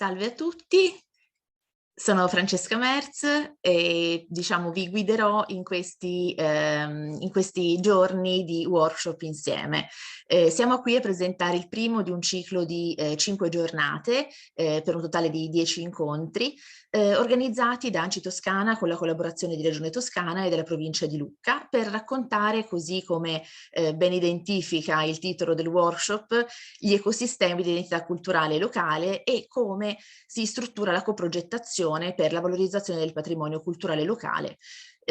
Salve a tutti, sono Francesca Merz e vi guiderò in questi giorni di workshop insieme. Siamo qui a presentare il primo di un ciclo di 5 giornate per un totale di 10 incontri organizzati da ANCI Toscana con la collaborazione di Regione Toscana e della provincia di Lucca per raccontare, così come ben identifica il titolo del workshop, gli ecosistemi di identità culturale locale e come si struttura la coprogettazione per la valorizzazione del patrimonio culturale locale.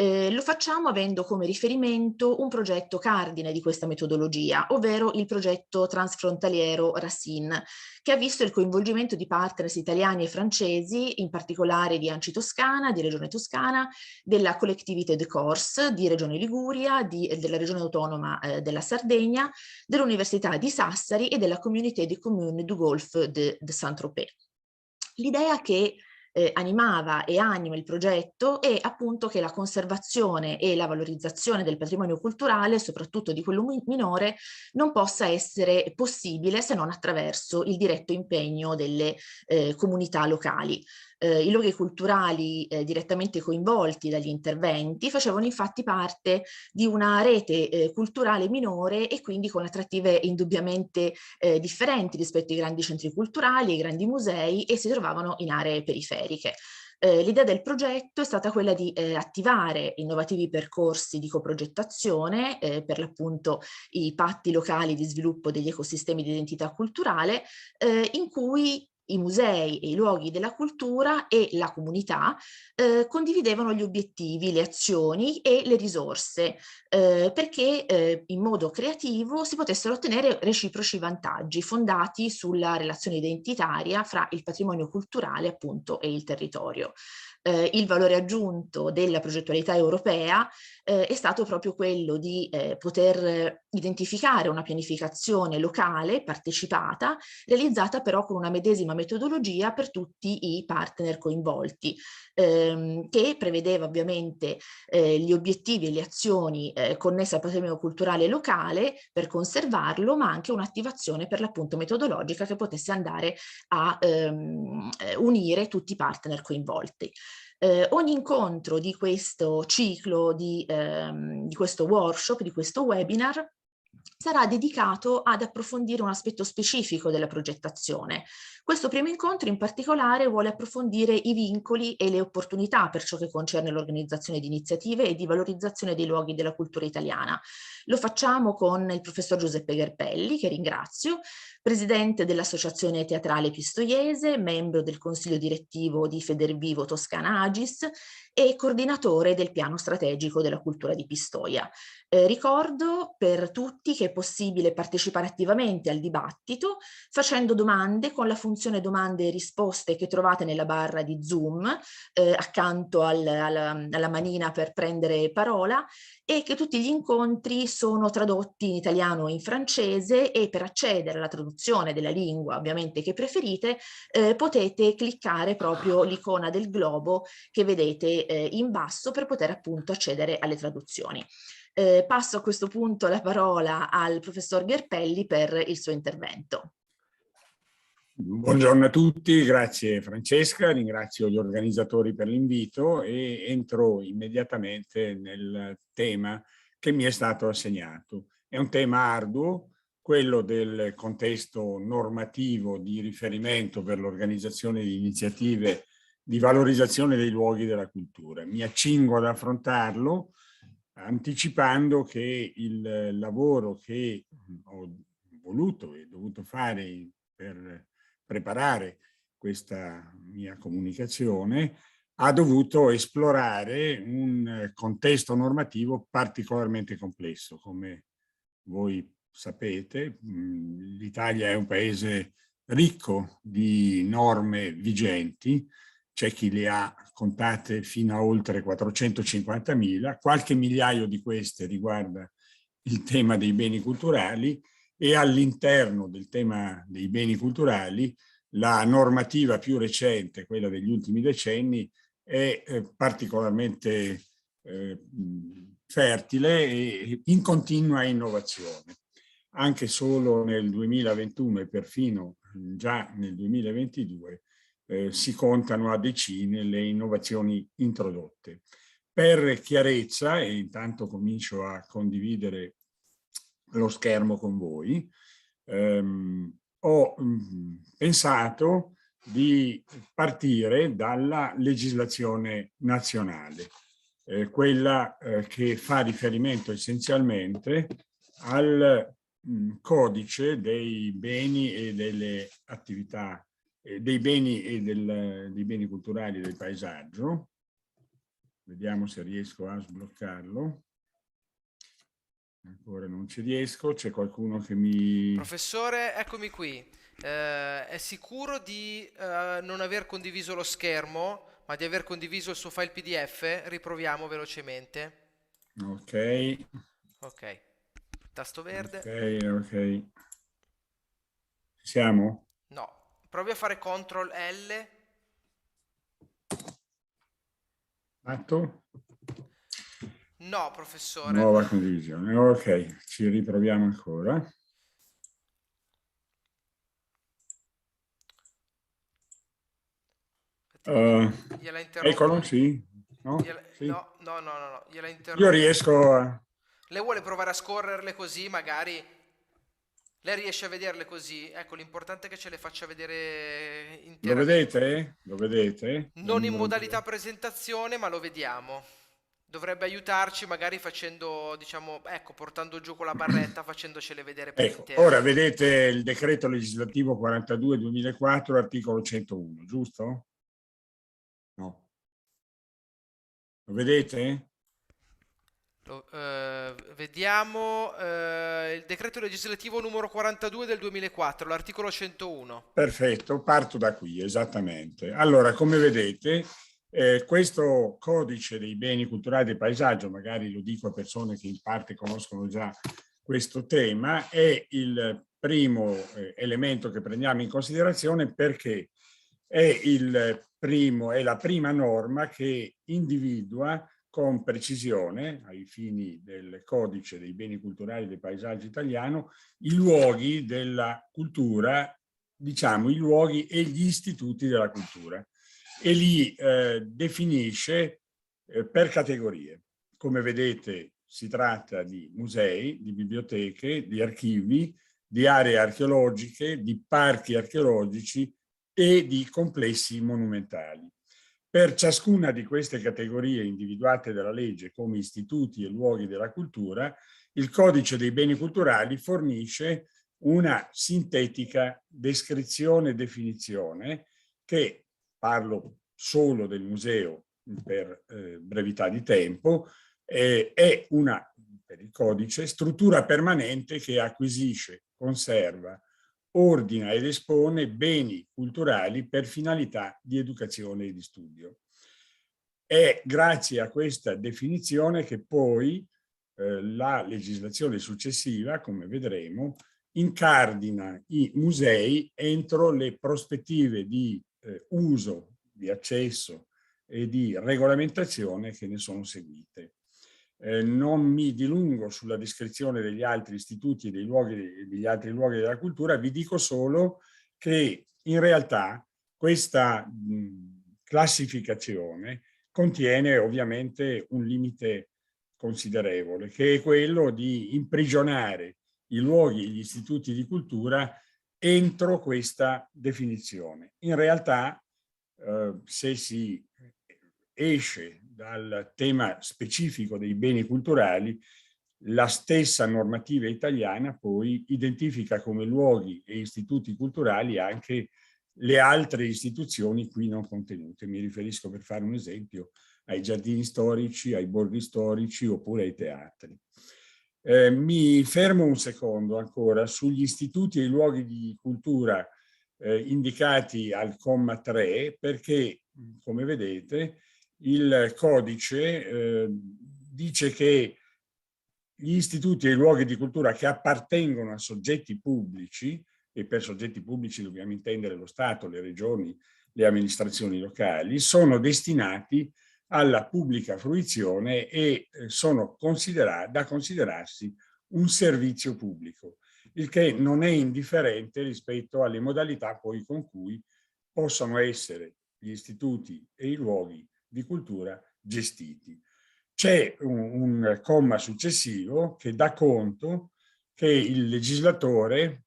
Lo facciamo avendo come riferimento un progetto cardine di questa metodologia, ovvero il progetto transfrontaliero Racine, che ha visto il coinvolgimento di partners italiani e francesi, in particolare di ANCI Toscana, di Regione Toscana, della Collectivité de Corse, di Regione Liguria, della Regione Autonoma della Sardegna, dell'Università di Sassari e della Communauté des Communes du Golfe de Saint-Tropez. L'idea che animava e anima il progetto è appunto che la conservazione e la valorizzazione del patrimonio culturale, soprattutto di quello minore, non possa essere possibile se non attraverso il diretto impegno delle comunità locali. I luoghi culturali direttamente coinvolti dagli interventi facevano infatti parte di una rete culturale minore e quindi con attrattive indubbiamente differenti rispetto ai grandi centri culturali, ai grandi musei, e si trovavano in aree periferiche. L'idea del progetto è stata quella di attivare innovativi percorsi di coprogettazione, per l'appunto i patti locali di sviluppo degli ecosistemi di identità culturale, in cui i musei e i luoghi della cultura e la comunità condividevano gli obiettivi, le azioni e le risorse, perché in modo creativo si potessero ottenere reciproci vantaggi fondati sulla relazione identitaria fra il patrimonio culturale appunto e il territorio. Il valore aggiunto della progettualità europea è stato proprio quello di poter identificare una pianificazione locale partecipata, realizzata però con una medesima metodologia per tutti i partner coinvolti, che prevedeva ovviamente gli obiettivi e le azioni connesse al patrimonio culturale locale per conservarlo, ma anche un'attivazione per l'appunto metodologica che potesse andare a unire tutti i partner coinvolti. Ogni incontro di questo ciclo, di questo workshop, di questo webinar, sarà dedicato ad approfondire un aspetto specifico della progettazione. Questo primo incontro in particolare vuole approfondire i vincoli e le opportunità per ciò che concerne l'organizzazione di iniziative e di valorizzazione dei luoghi della cultura italiana. Lo facciamo con il professor Giuseppe Gerpelli, che ringrazio, presidente dell'Associazione Teatrale Pistoiese, membro del consiglio direttivo di Federvivo Toscana Agis e coordinatore del piano strategico della cultura di Pistoia. Ricordo per tutti che è possibile partecipare attivamente al dibattito facendo domande con la funzione domande e risposte che trovate nella barra di Zoom accanto alla manina per prendere parola, e che tutti gli incontri sono tradotti in italiano e in francese, e per accedere alla traduzione della lingua ovviamente che preferite potete cliccare proprio l'icona del globo che vedete in basso per poter appunto accedere alle traduzioni. Passo a questo punto la parola al professor Gerpelli per il suo intervento. Buongiorno a tutti, grazie Francesca, ringrazio gli organizzatori per l'invito e entro immediatamente nel tema che mi è stato assegnato. È un tema arduo, quello del contesto normativo di riferimento per l'organizzazione di iniziative di valorizzazione dei luoghi della cultura. Mi accingo ad affrontarlo anticipando che il lavoro che ho voluto e dovuto fare per preparare questa mia comunicazione ha dovuto esplorare un contesto normativo particolarmente complesso. Come voi sapete, l'Italia è un paese ricco di norme vigenti, c'è chi le ha contate fino a oltre 450.000, qualche migliaio di queste riguarda il tema dei beni culturali, e all'interno del tema dei beni culturali la normativa più recente, quella degli ultimi decenni, è particolarmente fertile e in continua innovazione. Anche solo nel 2021 e perfino già nel 2022 si contano a decine le innovazioni introdotte. Per chiarezza, e intanto comincio a condividere lo schermo con voi, ho pensato di partire dalla legislazione nazionale, quella che fa riferimento essenzialmente al codice dei beni e delle attività, dei beni e dei beni culturali e del paesaggio. Vediamo se riesco a sbloccarlo. Ancora non ci riesco, c'è qualcuno che mi... Professore, eccomi qui. È sicuro di non aver condiviso lo schermo, ma di aver condiviso il suo file PDF? Riproviamo velocemente. Ok, Ok, tasto verde. ok. Siamo? No, provi a fare CTRL L. Fatto? No, professore. Nuova condivisione. Ok, ci riproviamo ancora. Gliela interrompo Eccolo, sì. No? Sì. no, gliela Io interrompo. riesco a... Lei vuole provare a scorrerle così, magari lei riesce a vederle così? Ecco, l'importante è che ce le faccia vedere Lo interamente. vedete? Lo vedete? Il Non in numero modalità 2. presentazione, ma lo vediamo. Dovrebbe aiutarci magari facendo, diciamo, ecco, portando giù con la barretta, facendocele vedere per Ecco, intero. ora vedete il decreto legislativo 42/2004, articolo 101, giusto? No. Lo vedete? Vediamo il decreto legislativo numero 42 del 2004, l'articolo 101. Perfetto, parto da qui, esattamente. Allora, come vedete, questo codice dei beni culturali del paesaggio, magari lo dico a persone che in parte conoscono già questo tema, è il primo elemento che prendiamo in considerazione perché è la prima norma che individua con precisione, ai fini del codice dei beni culturali del paesaggio italiano, i luoghi della cultura, diciamo i luoghi e gli istituti della cultura, e li definisce per categorie. Come vedete si tratta di musei, di biblioteche, di archivi, di aree archeologiche, di parchi archeologici e di complessi monumentali. Per ciascuna di queste categorie individuate dalla legge come istituti e luoghi della cultura, il Codice dei beni culturali fornisce una sintetica descrizione e definizione che, parlo solo del museo per brevità di tempo, è una, per il codice, struttura permanente che acquisisce, conserva, ordina ed espone beni culturali per finalità di educazione e di studio. È grazie a questa definizione che poi la legislazione successiva, come vedremo, incardina i musei entro le prospettive di uso, di accesso e di regolamentazione che ne sono seguite. Non mi dilungo sulla descrizione degli altri istituti e degli altri luoghi della cultura, vi dico solo che in realtà questa classificazione contiene ovviamente un limite considerevole, che è quello di imprigionare i luoghi e gli istituti di cultura entro questa definizione. In realtà, se si esce dal tema specifico dei beni culturali, la stessa normativa italiana poi identifica come luoghi e istituti culturali anche le altre istituzioni qui non contenute. Mi riferisco, per fare un esempio, ai giardini storici, ai borghi storici oppure ai teatri. Mi fermo un secondo ancora sugli istituti e i luoghi di cultura indicati al comma 3 perché, come vedete, il codice dice che gli istituti e i luoghi di cultura che appartengono a soggetti pubblici, e per soggetti pubblici dobbiamo intendere lo Stato, le regioni, le amministrazioni locali, sono destinati alla pubblica fruizione e sono da considerarsi un servizio pubblico, il che non è indifferente rispetto alle modalità poi con cui possono essere gli istituti e i luoghi di cultura gestiti. C'è un comma successivo che dà conto che il legislatore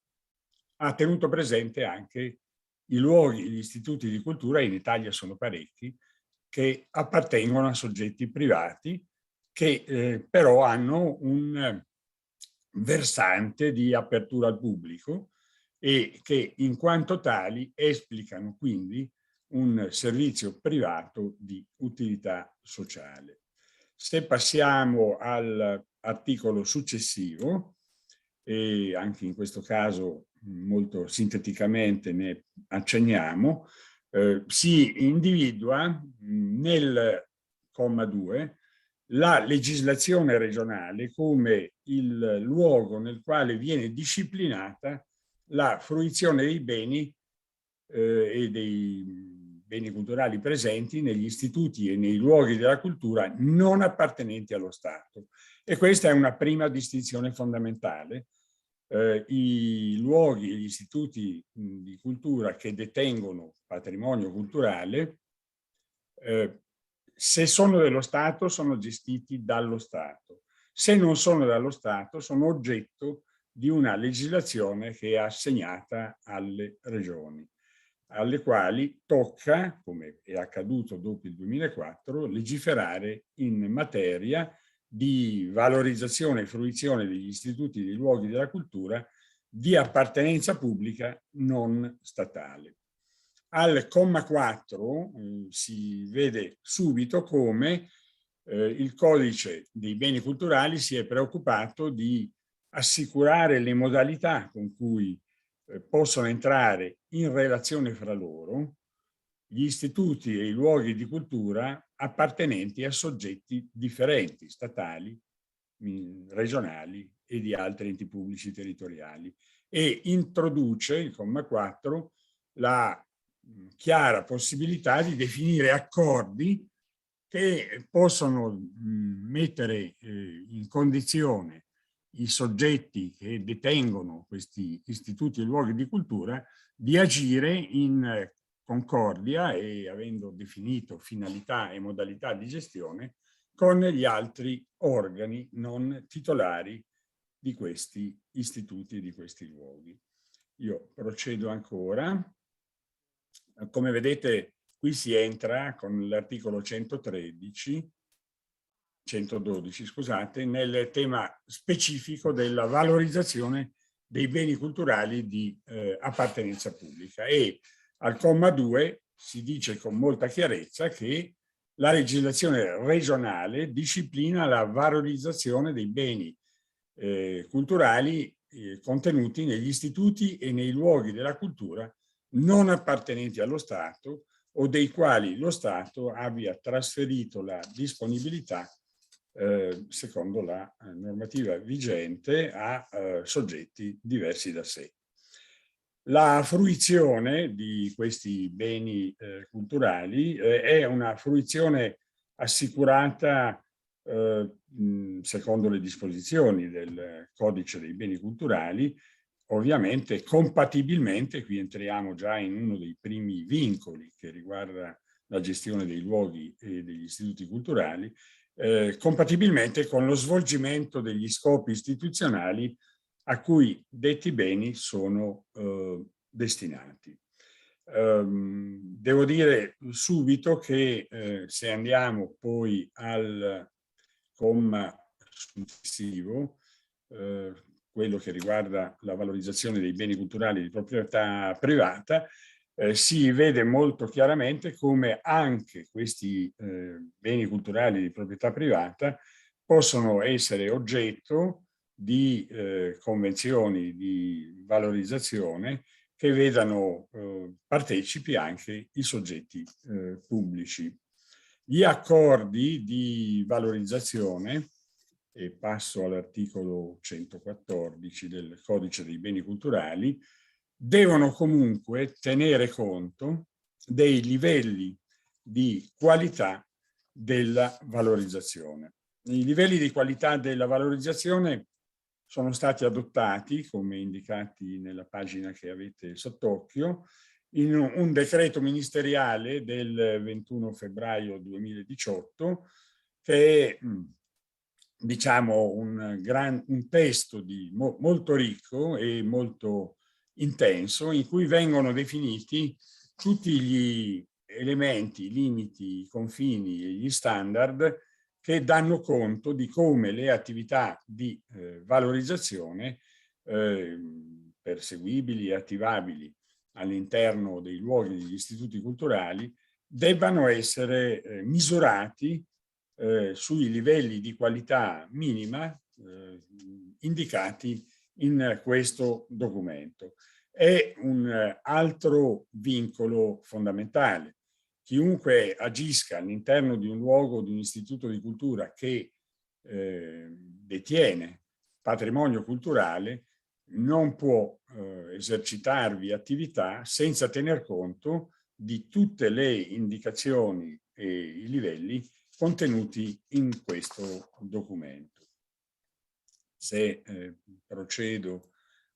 ha tenuto presente anche i luoghi, gli istituti di cultura, in Italia sono parecchi, che appartengono a soggetti privati che però hanno un versante di apertura al pubblico e che in quanto tali esplicano quindi un servizio privato di utilità sociale. Se passiamo all'articolo successivo, e anche in questo caso molto sinteticamente ne accenniamo, si individua nel comma 2 la legislazione regionale come il luogo nel quale viene disciplinata la fruizione dei beni e dei beni culturali presenti negli istituti e nei luoghi della cultura non appartenenti allo Stato. E questa è una prima distinzione fondamentale. I luoghi e gli istituti di cultura che detengono patrimonio culturale, se sono dello Stato, sono gestiti dallo Stato. Se non sono dallo Stato, sono oggetto di una legislazione che è assegnata alle regioni, alle quali tocca, come è accaduto dopo il 2004, legiferare in materia di valorizzazione e fruizione degli istituti e dei luoghi della cultura di appartenenza pubblica non statale. Al comma 4 si vede subito come il codice dei beni culturali si è preoccupato di assicurare le modalità con cui possono entrare in relazione fra loro gli istituti e i luoghi di cultura appartenenti a soggetti differenti, statali, regionali e di altri enti pubblici territoriali, e introduce, il comma 4, la chiara possibilità di definire accordi che possono mettere in condizione i soggetti che detengono questi istituti e luoghi di cultura di agire in concordia e avendo definito finalità e modalità di gestione con gli altri organi non titolari di questi istituti e di questi luoghi. Io procedo ancora. Come vedete, qui si entra con l'articolo 112, scusate, nel tema specifico della valorizzazione dei beni culturali di appartenenza pubblica, e al comma 2 si dice con molta chiarezza che la legislazione regionale disciplina la valorizzazione dei beni culturali contenuti negli istituti e nei luoghi della cultura non appartenenti allo Stato o dei quali lo Stato abbia trasferito la disponibilità secondo la normativa vigente a soggetti diversi da sé. La fruizione di questi beni culturali è una fruizione assicurata secondo le disposizioni del Codice dei beni culturali, ovviamente compatibilmente, qui entriamo già in uno dei primi vincoli che riguarda la gestione dei luoghi e degli istituti culturali, compatibilmente con lo svolgimento degli scopi istituzionali a cui detti beni sono destinati. Devo dire subito che se andiamo poi al comma successivo, quello che riguarda la valorizzazione dei beni culturali di proprietà privata, si vede molto chiaramente come anche questi beni culturali di proprietà privata possono essere oggetto di convenzioni di valorizzazione che vedano partecipi anche i soggetti pubblici. Gli accordi di valorizzazione, e passo all'articolo 114 del Codice dei beni culturali, devono comunque tenere conto dei livelli di qualità della valorizzazione. I livelli di qualità della valorizzazione sono stati adottati, come indicati nella pagina che avete sott'occhio, in un decreto ministeriale del 21 febbraio 2018 che è, diciamo, un testo molto ricco e molto intenso, in cui vengono definiti tutti gli elementi, i limiti, i confini e gli standard che danno conto di come le attività di valorizzazione perseguibili e attivabili all'interno dei luoghi degli istituti culturali debbano essere misurati sui livelli di qualità minima indicati in questo documento. È un altro vincolo fondamentale. Chiunque agisca all'interno di un luogo, di un istituto di cultura che detiene patrimonio culturale non può esercitarvi attività senza tener conto di tutte le indicazioni e i livelli contenuti in questo documento. Se procedo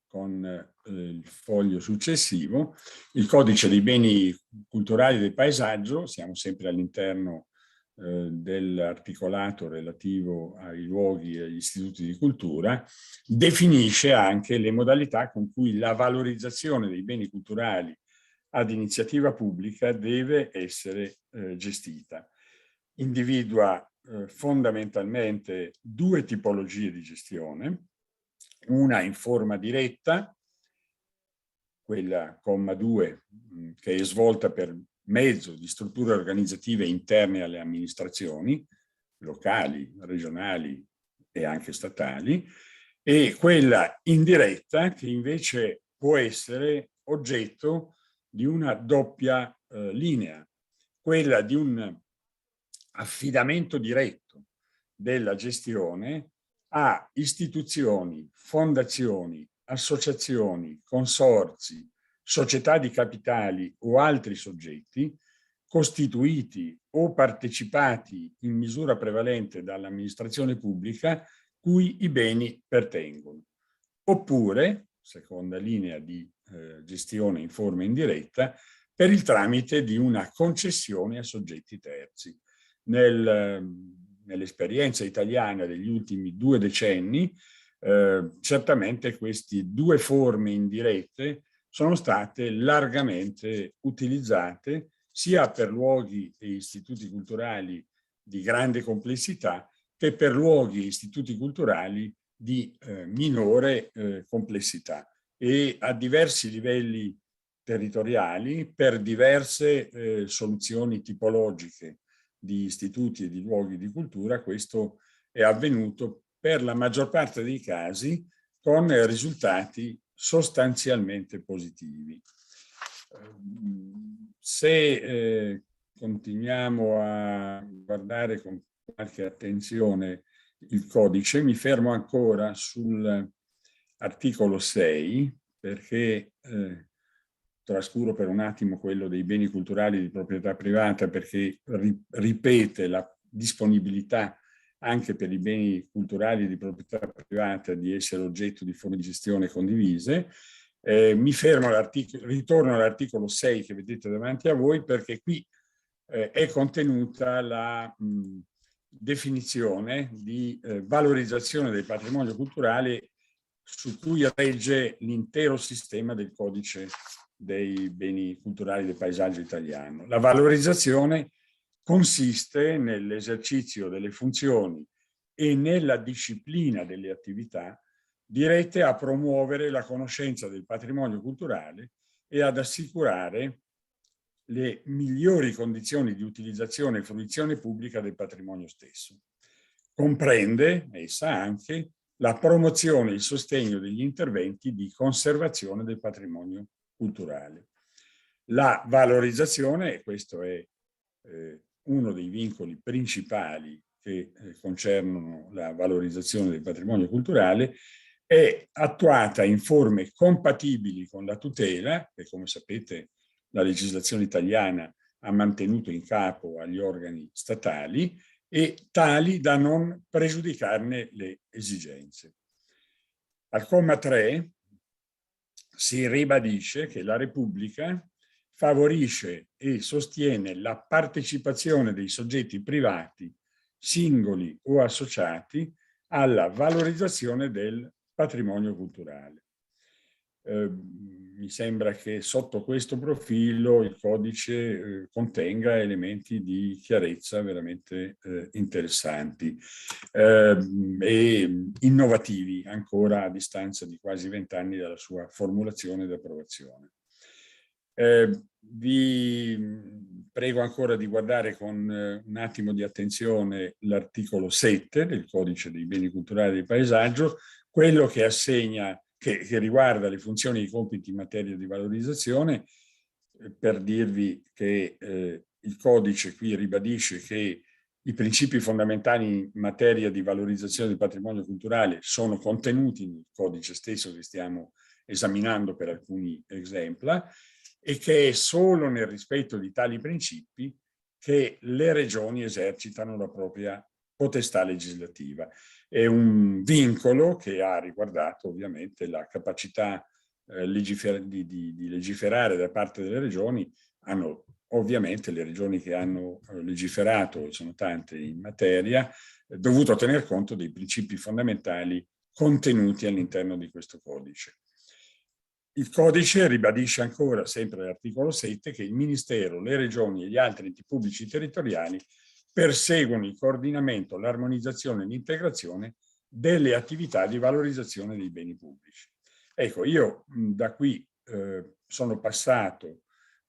con il foglio successivo, il codice dei beni culturali del paesaggio, siamo sempre all'interno dell'articolato relativo ai luoghi e agli istituti di cultura, definisce anche le modalità con cui la valorizzazione dei beni culturali ad iniziativa pubblica deve essere gestita. Individua fondamentalmente due tipologie di gestione, una in forma diretta, quella comma 2, che è svolta per mezzo di strutture organizzative interne alle amministrazioni, locali, regionali e anche statali, e quella indiretta che invece può essere oggetto di una doppia linea, quella di un affidamento diretto della gestione a istituzioni, fondazioni, associazioni, consorzi, società di capitali o altri soggetti costituiti o partecipati in misura prevalente dall'amministrazione pubblica cui i beni pertengono. Oppure, seconda linea di gestione in forma indiretta, per il tramite di una concessione a soggetti terzi. Nell'esperienza italiana degli ultimi 2 decenni, certamente queste due forme indirette sono state largamente utilizzate sia per luoghi e istituti culturali di grande complessità che per luoghi e istituti culturali di minore complessità e a diversi livelli territoriali per diverse soluzioni tipologiche di istituti e di luoghi di cultura. Questo è avvenuto per la maggior parte dei casi con risultati sostanzialmente positivi. Se continuiamo a guardare con qualche attenzione il codice, mi fermo ancora sull'articolo 6 perché trascuro per un attimo quello dei beni culturali di proprietà privata perché ripete la disponibilità anche per i beni culturali di proprietà privata di essere oggetto di forme di gestione condivise. Mi fermo ritorno all'articolo 6 che vedete davanti a voi perché qui è contenuta la definizione di valorizzazione del patrimonio culturale su cui regge l'intero sistema del codice dei beni culturali del paesaggio italiano. La valorizzazione consiste nell'esercizio delle funzioni e nella disciplina delle attività dirette a promuovere la conoscenza del patrimonio culturale e ad assicurare le migliori condizioni di utilizzazione e fruizione pubblica del patrimonio stesso. Comprende essa anche la promozione e il sostegno degli interventi di conservazione del patrimonio culturale. La valorizzazione, e questo è uno dei vincoli principali che concernono la valorizzazione del patrimonio culturale, è attuata in forme compatibili con la tutela, che come sapete la legislazione italiana ha mantenuto in capo agli organi statali, e tali da non pregiudicarne le esigenze. Al comma 3 si ribadisce che la Repubblica favorisce e sostiene la partecipazione dei soggetti privati, singoli o associati, alla valorizzazione del patrimonio culturale. Mi sembra che sotto questo profilo il codice contenga elementi di chiarezza veramente interessanti e innovativi ancora a distanza di quasi 20 anni dalla sua formulazione ed approvazione. Vi prego ancora di guardare con un attimo di attenzione l'articolo 7 del Codice dei beni culturali e del paesaggio, quello che assegna, che riguarda le funzioni e i compiti in materia di valorizzazione, per dirvi che il codice qui ribadisce che i principi fondamentali in materia di valorizzazione del patrimonio culturale sono contenuti nel codice stesso che stiamo esaminando per alcuni esempi, e che è solo nel rispetto di tali principi che le regioni esercitano la propria potestà legislativa. È un vincolo che ha riguardato ovviamente la capacità di legiferare da parte delle regioni. Hanno ovviamente le regioni che hanno legiferato, sono tante in materia, dovuto tener conto dei principi fondamentali contenuti all'interno di questo codice. Il codice ribadisce ancora, sempre all'articolo 7, che il Ministero, le regioni e gli altri enti pubblici territoriali perseguono il coordinamento, l'armonizzazione e l'integrazione delle attività di valorizzazione dei beni pubblici. Ecco, io da qui sono passato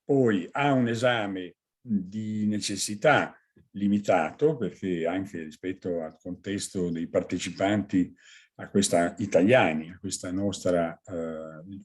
poi a un esame di necessità limitato, perché anche rispetto al contesto dei partecipanti a questa italiani, a questa nostra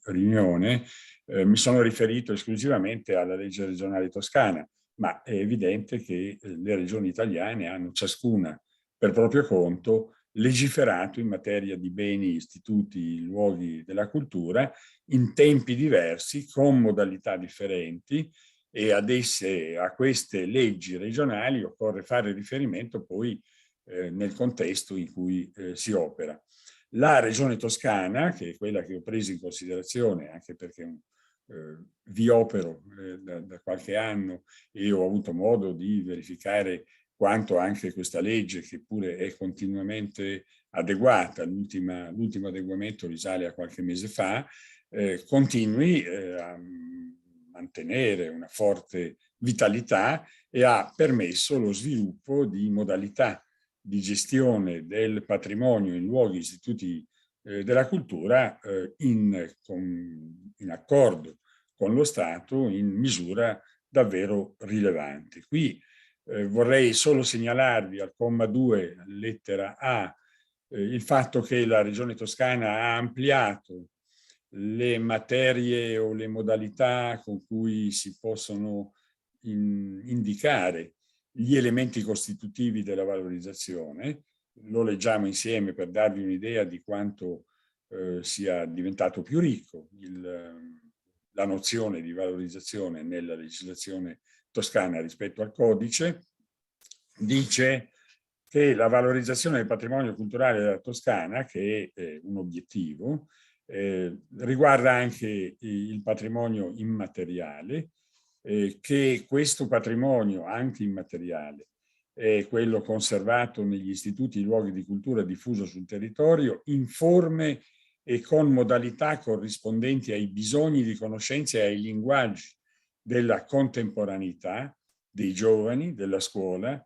riunione, mi sono riferito esclusivamente alla legge regionale toscana, ma è evidente che le regioni italiane hanno ciascuna per proprio conto legiferato in materia di beni, istituti, luoghi della cultura in tempi diversi, con modalità differenti, e a queste leggi regionali occorre fare riferimento poi nel contesto in cui si opera. La regione toscana, che è quella che ho preso in considerazione, anche perché vi opero da qualche anno e ho avuto modo di verificare quanto anche questa legge, che pure è continuamente adeguata, l'ultimo adeguamento risale a qualche mese fa, continui a mantenere una forte vitalità e ha permesso lo sviluppo di modalità di gestione del patrimonio in luoghi e istituti della cultura in accordo con lo Stato in misura davvero rilevante. Qui vorrei solo segnalarvi al comma 2, lettera A, il fatto che la Regione Toscana ha ampliato le materie o le modalità con cui si possono indicare gli elementi costitutivi della valorizzazione. Lo leggiamo insieme per darvi un'idea di quanto sia diventato più ricco la nozione di valorizzazione nella legislazione toscana rispetto al codice. Dice che la valorizzazione del patrimonio culturale della Toscana, che è un obiettivo, riguarda anche il patrimonio immateriale, che questo patrimonio anche immateriale è quello conservato negli istituti e luoghi di cultura diffuso sul territorio in forme e con modalità corrispondenti ai bisogni di conoscenza e ai linguaggi della contemporaneità, dei giovani, della scuola,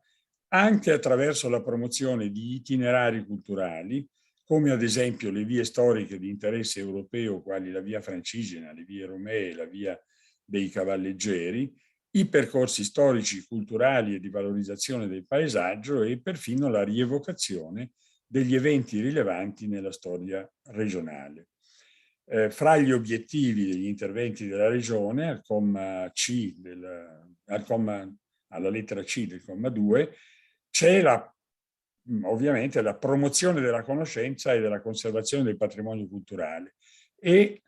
anche attraverso la promozione di itinerari culturali, come ad esempio le vie storiche di interesse europeo, quali la via Francigena, le vie Romee, la via dei Cavalleggeri, i percorsi storici, culturali e di valorizzazione del paesaggio e perfino la rievocazione degli eventi rilevanti nella storia regionale. Fra gli obiettivi degli interventi della Regione, alla lettera C del comma 2, c'è ovviamente la promozione della conoscenza e della conservazione del patrimonio culturale e,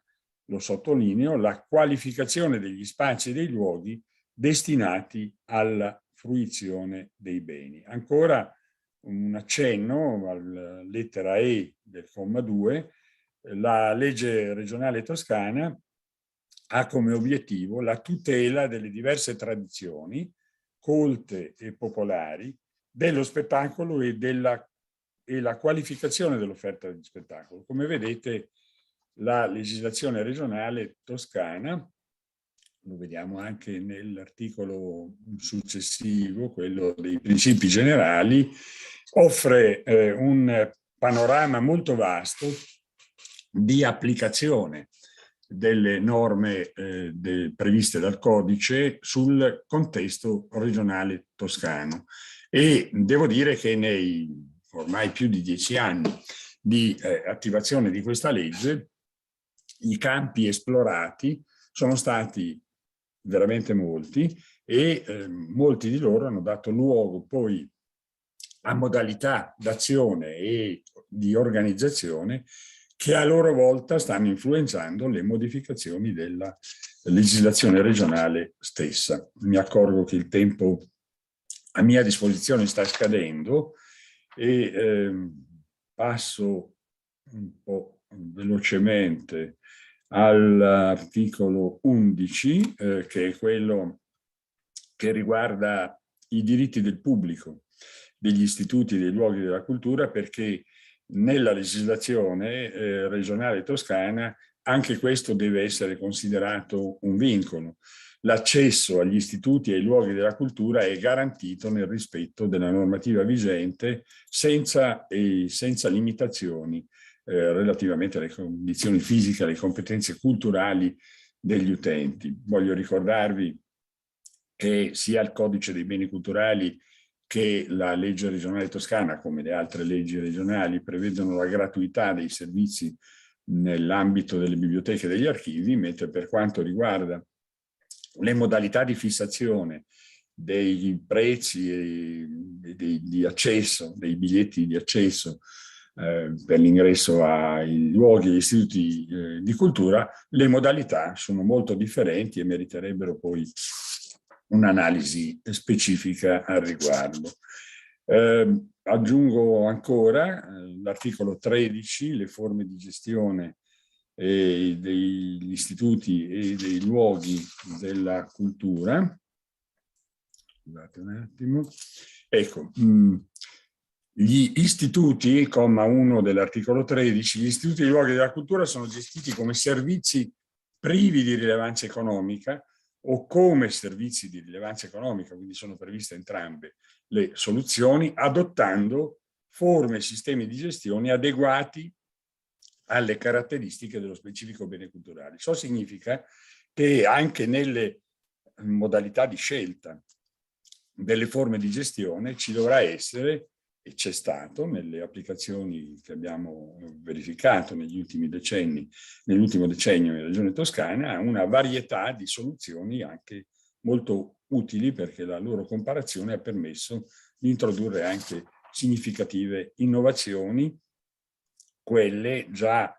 lo sottolineo, la qualificazione degli spazi e dei luoghi destinati alla fruizione dei beni. Ancora un accenno alla lettera E del comma 2, la legge regionale toscana ha come obiettivo la tutela delle diverse tradizioni colte e popolari dello spettacolo e la qualificazione dell'offerta di spettacolo. Come vedete, la legislazione regionale toscana, lo vediamo anche nell'articolo successivo, quello dei principi generali, offre un panorama molto vasto di applicazione delle norme previste dal codice sul contesto regionale toscano. E devo dire che nei ormai più di 10 anni di attivazione di questa legge, i campi esplorati sono stati veramente molti e molti di loro hanno dato luogo poi a modalità d'azione e di organizzazione che a loro volta stanno influenzando le modificazioni della legislazione regionale stessa. Mi accorgo che il tempo a mia disposizione sta scadendo e passo un po' velocemente all'articolo 11, che è quello che riguarda i diritti del pubblico degli istituti e dei luoghi della cultura, perché nella legislazione regionale toscana anche questo deve essere considerato un vincolo. L'accesso agli istituti e ai luoghi della cultura è garantito nel rispetto della normativa vigente senza limitazioni relativamente alle condizioni fisiche, alle competenze culturali degli utenti. Voglio ricordarvi che sia il Codice dei beni culturali che la legge regionale toscana, come le altre leggi regionali, prevedono la gratuità dei servizi nell'ambito delle biblioteche e degli archivi, mentre per quanto riguarda le modalità di fissazione dei prezzi di accesso, dei biglietti di accesso per l'ingresso ai luoghi e agli istituti di cultura, le modalità sono molto differenti e meriterebbero poi un'analisi specifica al riguardo. Aggiungo ancora l'articolo 13, le forme di gestione degli istituti e dei luoghi della cultura. Scusate un attimo. Ecco, gli istituti, comma 1 dell'articolo 13, gli istituti e i luoghi della cultura sono gestiti come servizi privi di rilevanza economica o come servizi di rilevanza economica, quindi sono previste entrambe le soluzioni, adottando forme e sistemi di gestione adeguati alle caratteristiche dello specifico bene culturale. Ciò significa che anche nelle modalità di scelta delle forme di gestione ci dovrà essere, e c'è stato nelle applicazioni che abbiamo verificato negli ultimi decenni, nell'ultimo decennio in Regione Toscana, una varietà di soluzioni anche molto utili, perché la loro comparazione ha permesso di introdurre anche significative innovazioni, quelle già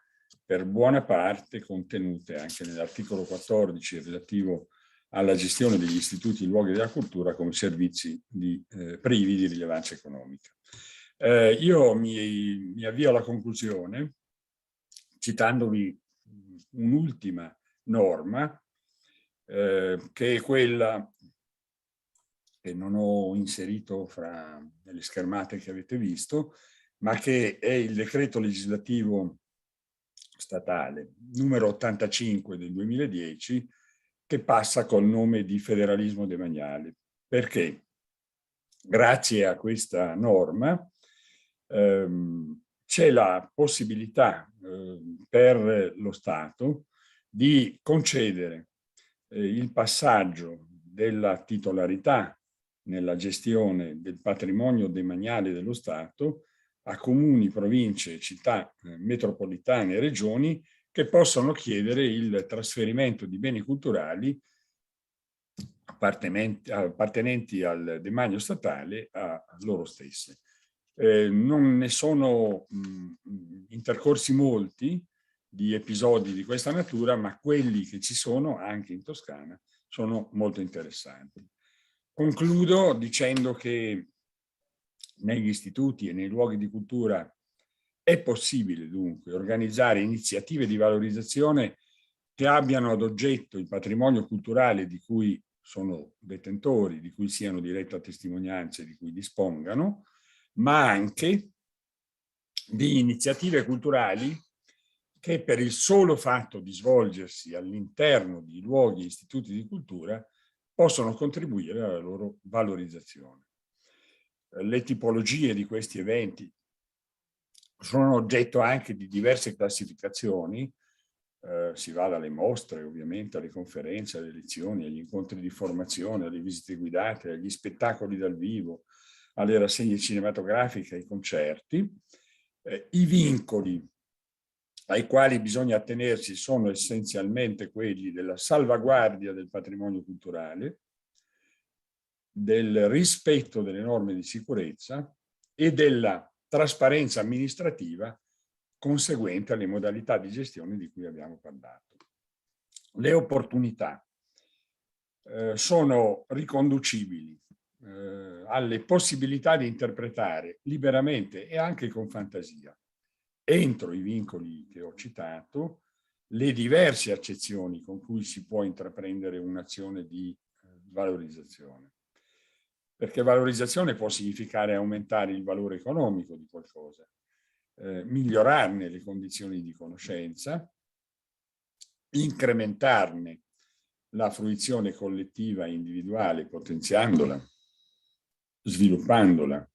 per buona parte contenute anche nell'articolo 14 relativo alla gestione degli istituti e luoghi della cultura come servizi privi di rilevanza economica. Io mi avvio alla conclusione citandovi un'ultima norma che è quella che non ho inserito fra le schermate che avete visto, ma che è il decreto legislativo statale numero 85 del 2010, che passa col nome di federalismo demaniale, perché grazie a questa norma c'è la possibilità per lo Stato di concedere il passaggio della titolarità nella gestione del patrimonio demaniale dello Stato a comuni, province, città metropolitane e regioni che possono chiedere il trasferimento di beni culturali appartenenti al demanio statale a loro stesse. Non ne sono intercorsi molti di episodi di questa natura, ma quelli che ci sono anche in Toscana sono molto interessanti. Concludo dicendo che negli istituti e nei luoghi di cultura è possibile dunque organizzare iniziative di valorizzazione che abbiano ad oggetto il patrimonio culturale di cui sono detentori, di cui siano diretta testimonianza e di cui dispongano, ma anche di iniziative culturali che per il solo fatto di svolgersi all'interno di luoghi e istituti di cultura possono contribuire alla loro valorizzazione. Le tipologie di questi eventi sono oggetto anche di diverse classificazioni, si va dalle mostre ovviamente alle conferenze, alle lezioni, agli incontri di formazione, alle visite guidate, agli spettacoli dal vivo, alle rassegne cinematografiche, ai concerti. I vincoli ai quali bisogna attenersi sono essenzialmente quelli della salvaguardia del patrimonio culturale, del rispetto delle norme di sicurezza e della trasparenza amministrativa conseguente alle modalità di gestione di cui abbiamo parlato. Le opportunità sono riconducibili alle possibilità di interpretare liberamente e anche con fantasia, entro i vincoli che ho citato, le diverse accezioni con cui si può intraprendere un'azione di valorizzazione. Perché valorizzazione può significare aumentare il valore economico di qualcosa, migliorarne le condizioni di conoscenza, incrementarne la fruizione collettiva e individuale, potenziandola, sviluppandola,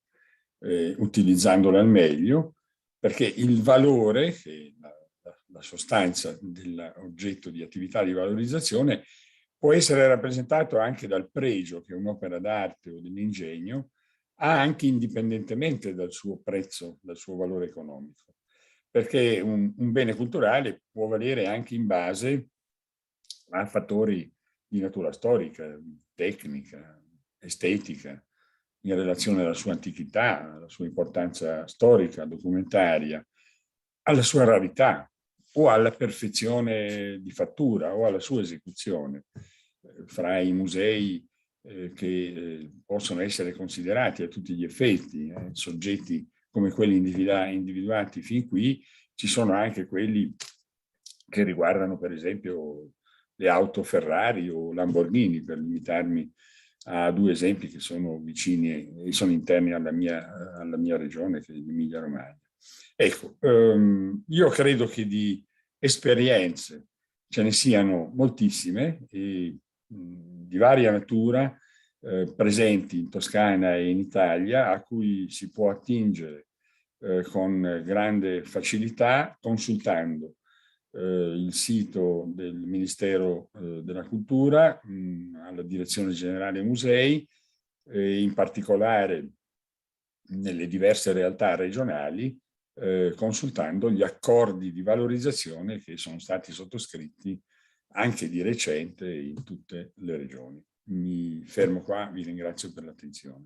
utilizzandola al meglio, perché il valore, che è la sostanza dell'oggetto di attività di valorizzazione, può essere rappresentato anche dal pregio che un'opera d'arte o dell'ingegno ha anche indipendentemente dal suo prezzo, dal suo valore economico. Perché un bene culturale può valere anche in base a fattori di natura storica, tecnica, estetica, in relazione alla sua antichità, alla sua importanza storica, documentaria, alla sua rarità o alla perfezione di fattura o alla sua esecuzione. Fra i musei che possono essere considerati a tutti gli effetti soggetti come quelli individuati fin qui, ci sono anche quelli che riguardano per esempio le auto Ferrari o Lamborghini, per limitarmi a due esempi che sono vicini e sono interni alla mia regione, che è l'Emilia Romagna. Ecco, io credo che di esperienze ce ne siano moltissime e di varia natura presenti in Toscana e in Italia, a cui si può attingere con grande facilità consultando il sito del Ministero della Cultura, alla Direzione Generale Musei, in particolare nelle diverse realtà regionali, consultando gli accordi di valorizzazione che sono stati sottoscritti anche di recente in tutte le regioni. Mi fermo qua, vi ringrazio per l'attenzione.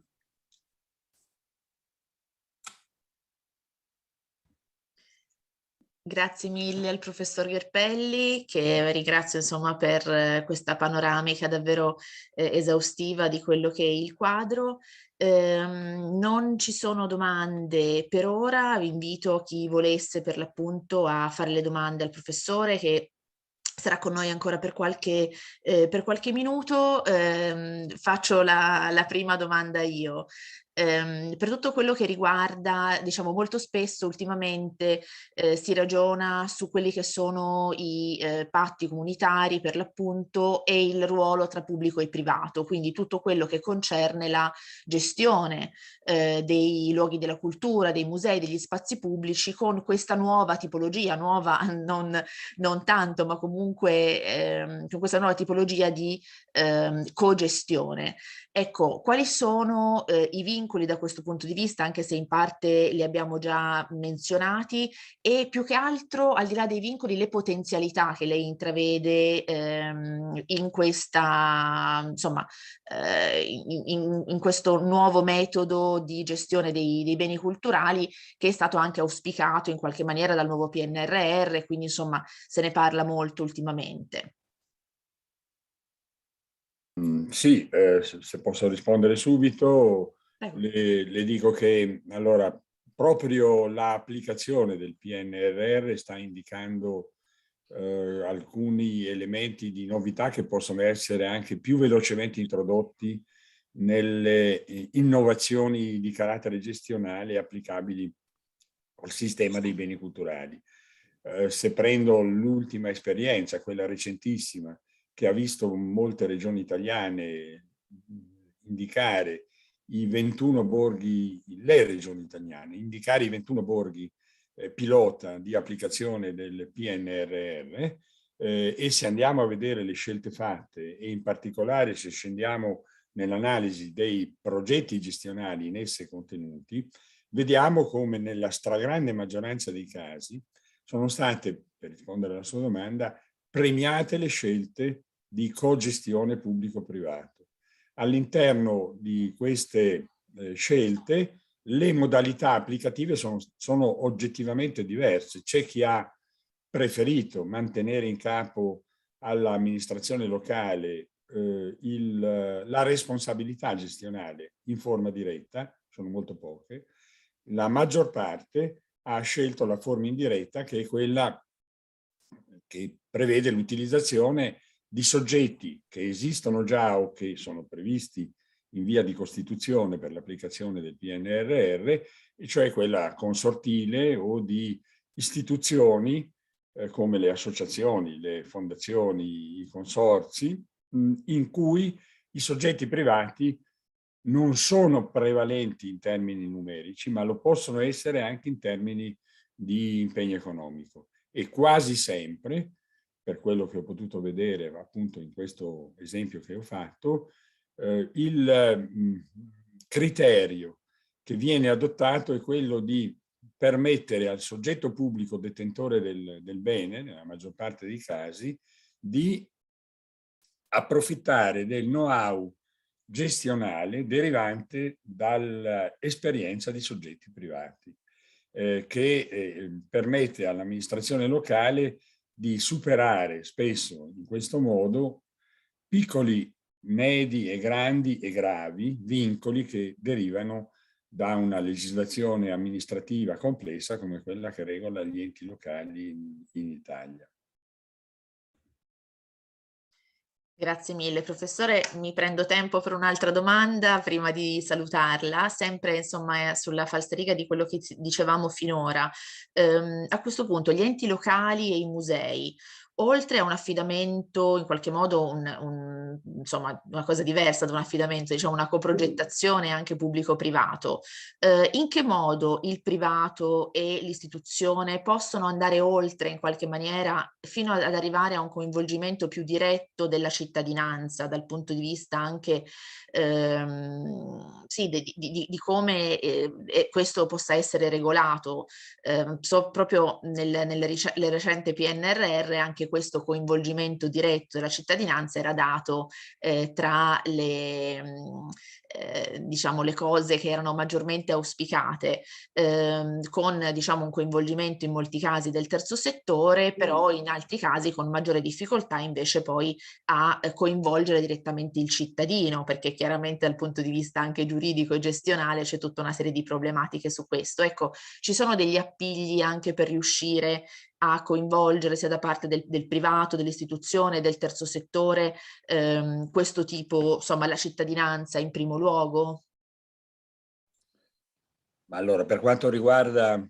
Grazie mille al professor Gherpelli, che ringrazio insomma per questa panoramica davvero esaustiva di quello che è il quadro. Non ci sono domande per ora, vi invito chi volesse per l'appunto a fare le domande al professore, che sarà con noi ancora per qualche minuto. Faccio la prima domanda io. Per tutto quello che riguarda, diciamo, molto spesso ultimamente si ragiona su quelli che sono i patti comunitari per l'appunto e il ruolo tra pubblico e privato, quindi tutto quello che concerne la gestione dei luoghi della cultura, dei musei, degli spazi pubblici con questa nuova tipologia, nuova non tanto, ma comunque con questa nuova tipologia di cogestione. Ecco, quali sono i vincoli da questo punto di vista, anche se in parte li abbiamo già menzionati, e più che altro, al di là dei vincoli, le potenzialità che lei intravede in questa, insomma, in questo nuovo metodo di gestione dei beni culturali, che è stato anche auspicato in qualche maniera dal nuovo PNRR, quindi insomma se ne parla molto ultimamente. Sì, se posso rispondere subito, le dico che allora proprio l'applicazione del PNRR sta indicando alcuni elementi di novità che possono essere anche più velocemente introdotti nelle innovazioni di carattere gestionale applicabili al sistema dei beni culturali. Se prendo l'ultima esperienza, quella recentissima, che ha visto molte regioni italiane indicare i 21 borghi, le regioni italiane, indicare i 21 borghi pilota di applicazione del PNRR, e se andiamo a vedere le scelte fatte e in particolare se scendiamo nell'analisi dei progetti gestionali in esse contenuti, vediamo come nella stragrande maggioranza dei casi sono state, per rispondere alla sua domanda, premiate le scelte di cogestione pubblico-privato. All'interno di queste scelte le modalità applicative sono oggettivamente diverse. C'è chi ha preferito mantenere in capo all'amministrazione locale la responsabilità gestionale in forma diretta, sono molto poche. La maggior parte ha scelto la forma indiretta, che è quella che prevede l'utilizzazione di soggetti che esistono già o che sono previsti in via di costituzione per l'applicazione del PNRR, e cioè quella consortile o di istituzioni come le associazioni, le fondazioni, i consorzi, in cui i soggetti privati non sono prevalenti in termini numerici, ma lo possono essere anche in termini di impegno economico. E quasi sempre, per quello che ho potuto vedere appunto in questo esempio che ho fatto, il criterio che viene adottato è quello di permettere al soggetto pubblico detentore del bene, nella maggior parte dei casi, di approfittare del know-how gestionale derivante dall'esperienza di soggetti privati, che permette all'amministrazione locale di superare spesso in questo modo piccoli, medi e grandi e gravi vincoli che derivano da una legislazione amministrativa complessa come quella che regola gli enti locali in Italia. Grazie mille, professore. Mi prendo tempo per un'altra domanda prima di salutarla, sempre insomma sulla falsariga di quello che dicevamo finora. A questo punto gli enti locali e i musei, oltre a un affidamento, in qualche modo insomma, una cosa diversa da un affidamento, diciamo una coprogettazione anche pubblico-privato, in che modo il privato e l'istituzione possono andare oltre in qualche maniera fino ad arrivare a un coinvolgimento più diretto della cittadinanza dal punto di vista anche sì, di come questo possa essere regolato. Proprio nel recente PNRR anche questo coinvolgimento diretto della cittadinanza era dato tra diciamo le cose che erano maggiormente auspicate, con diciamo un coinvolgimento in molti casi del terzo settore, però in altri casi con maggiore difficoltà invece poi a coinvolgere direttamente il cittadino, perché chiaramente dal punto di vista anche giuridico e gestionale c'è tutta una serie di problematiche su questo. Ecco, ci sono degli appigli anche per riuscire a coinvolgere sia da parte del privato, dell'istituzione, del terzo settore, questo tipo, insomma, la cittadinanza in primo luogo? Allora, per quanto riguarda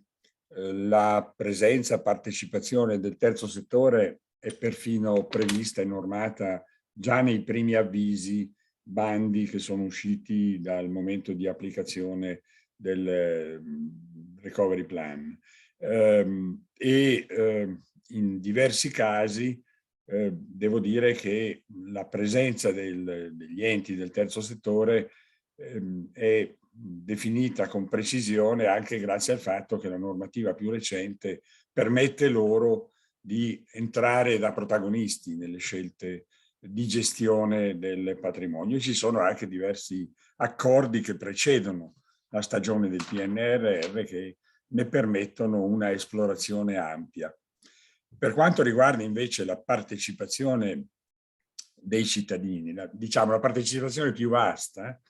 la presenza, partecipazione del terzo settore, è perfino prevista e normata già nei primi avvisi, bandi che sono usciti dal momento di applicazione del recovery plan. In diversi casi devo dire che la presenza degli enti del terzo settore è definita con precisione anche grazie al fatto che la normativa più recente permette loro di entrare da protagonisti nelle scelte di gestione del patrimonio. Ci sono anche diversi accordi che precedono la stagione del PNRR che ne permettono una esplorazione ampia. Per quanto riguarda invece la partecipazione dei cittadini, diciamo la partecipazione più vasta,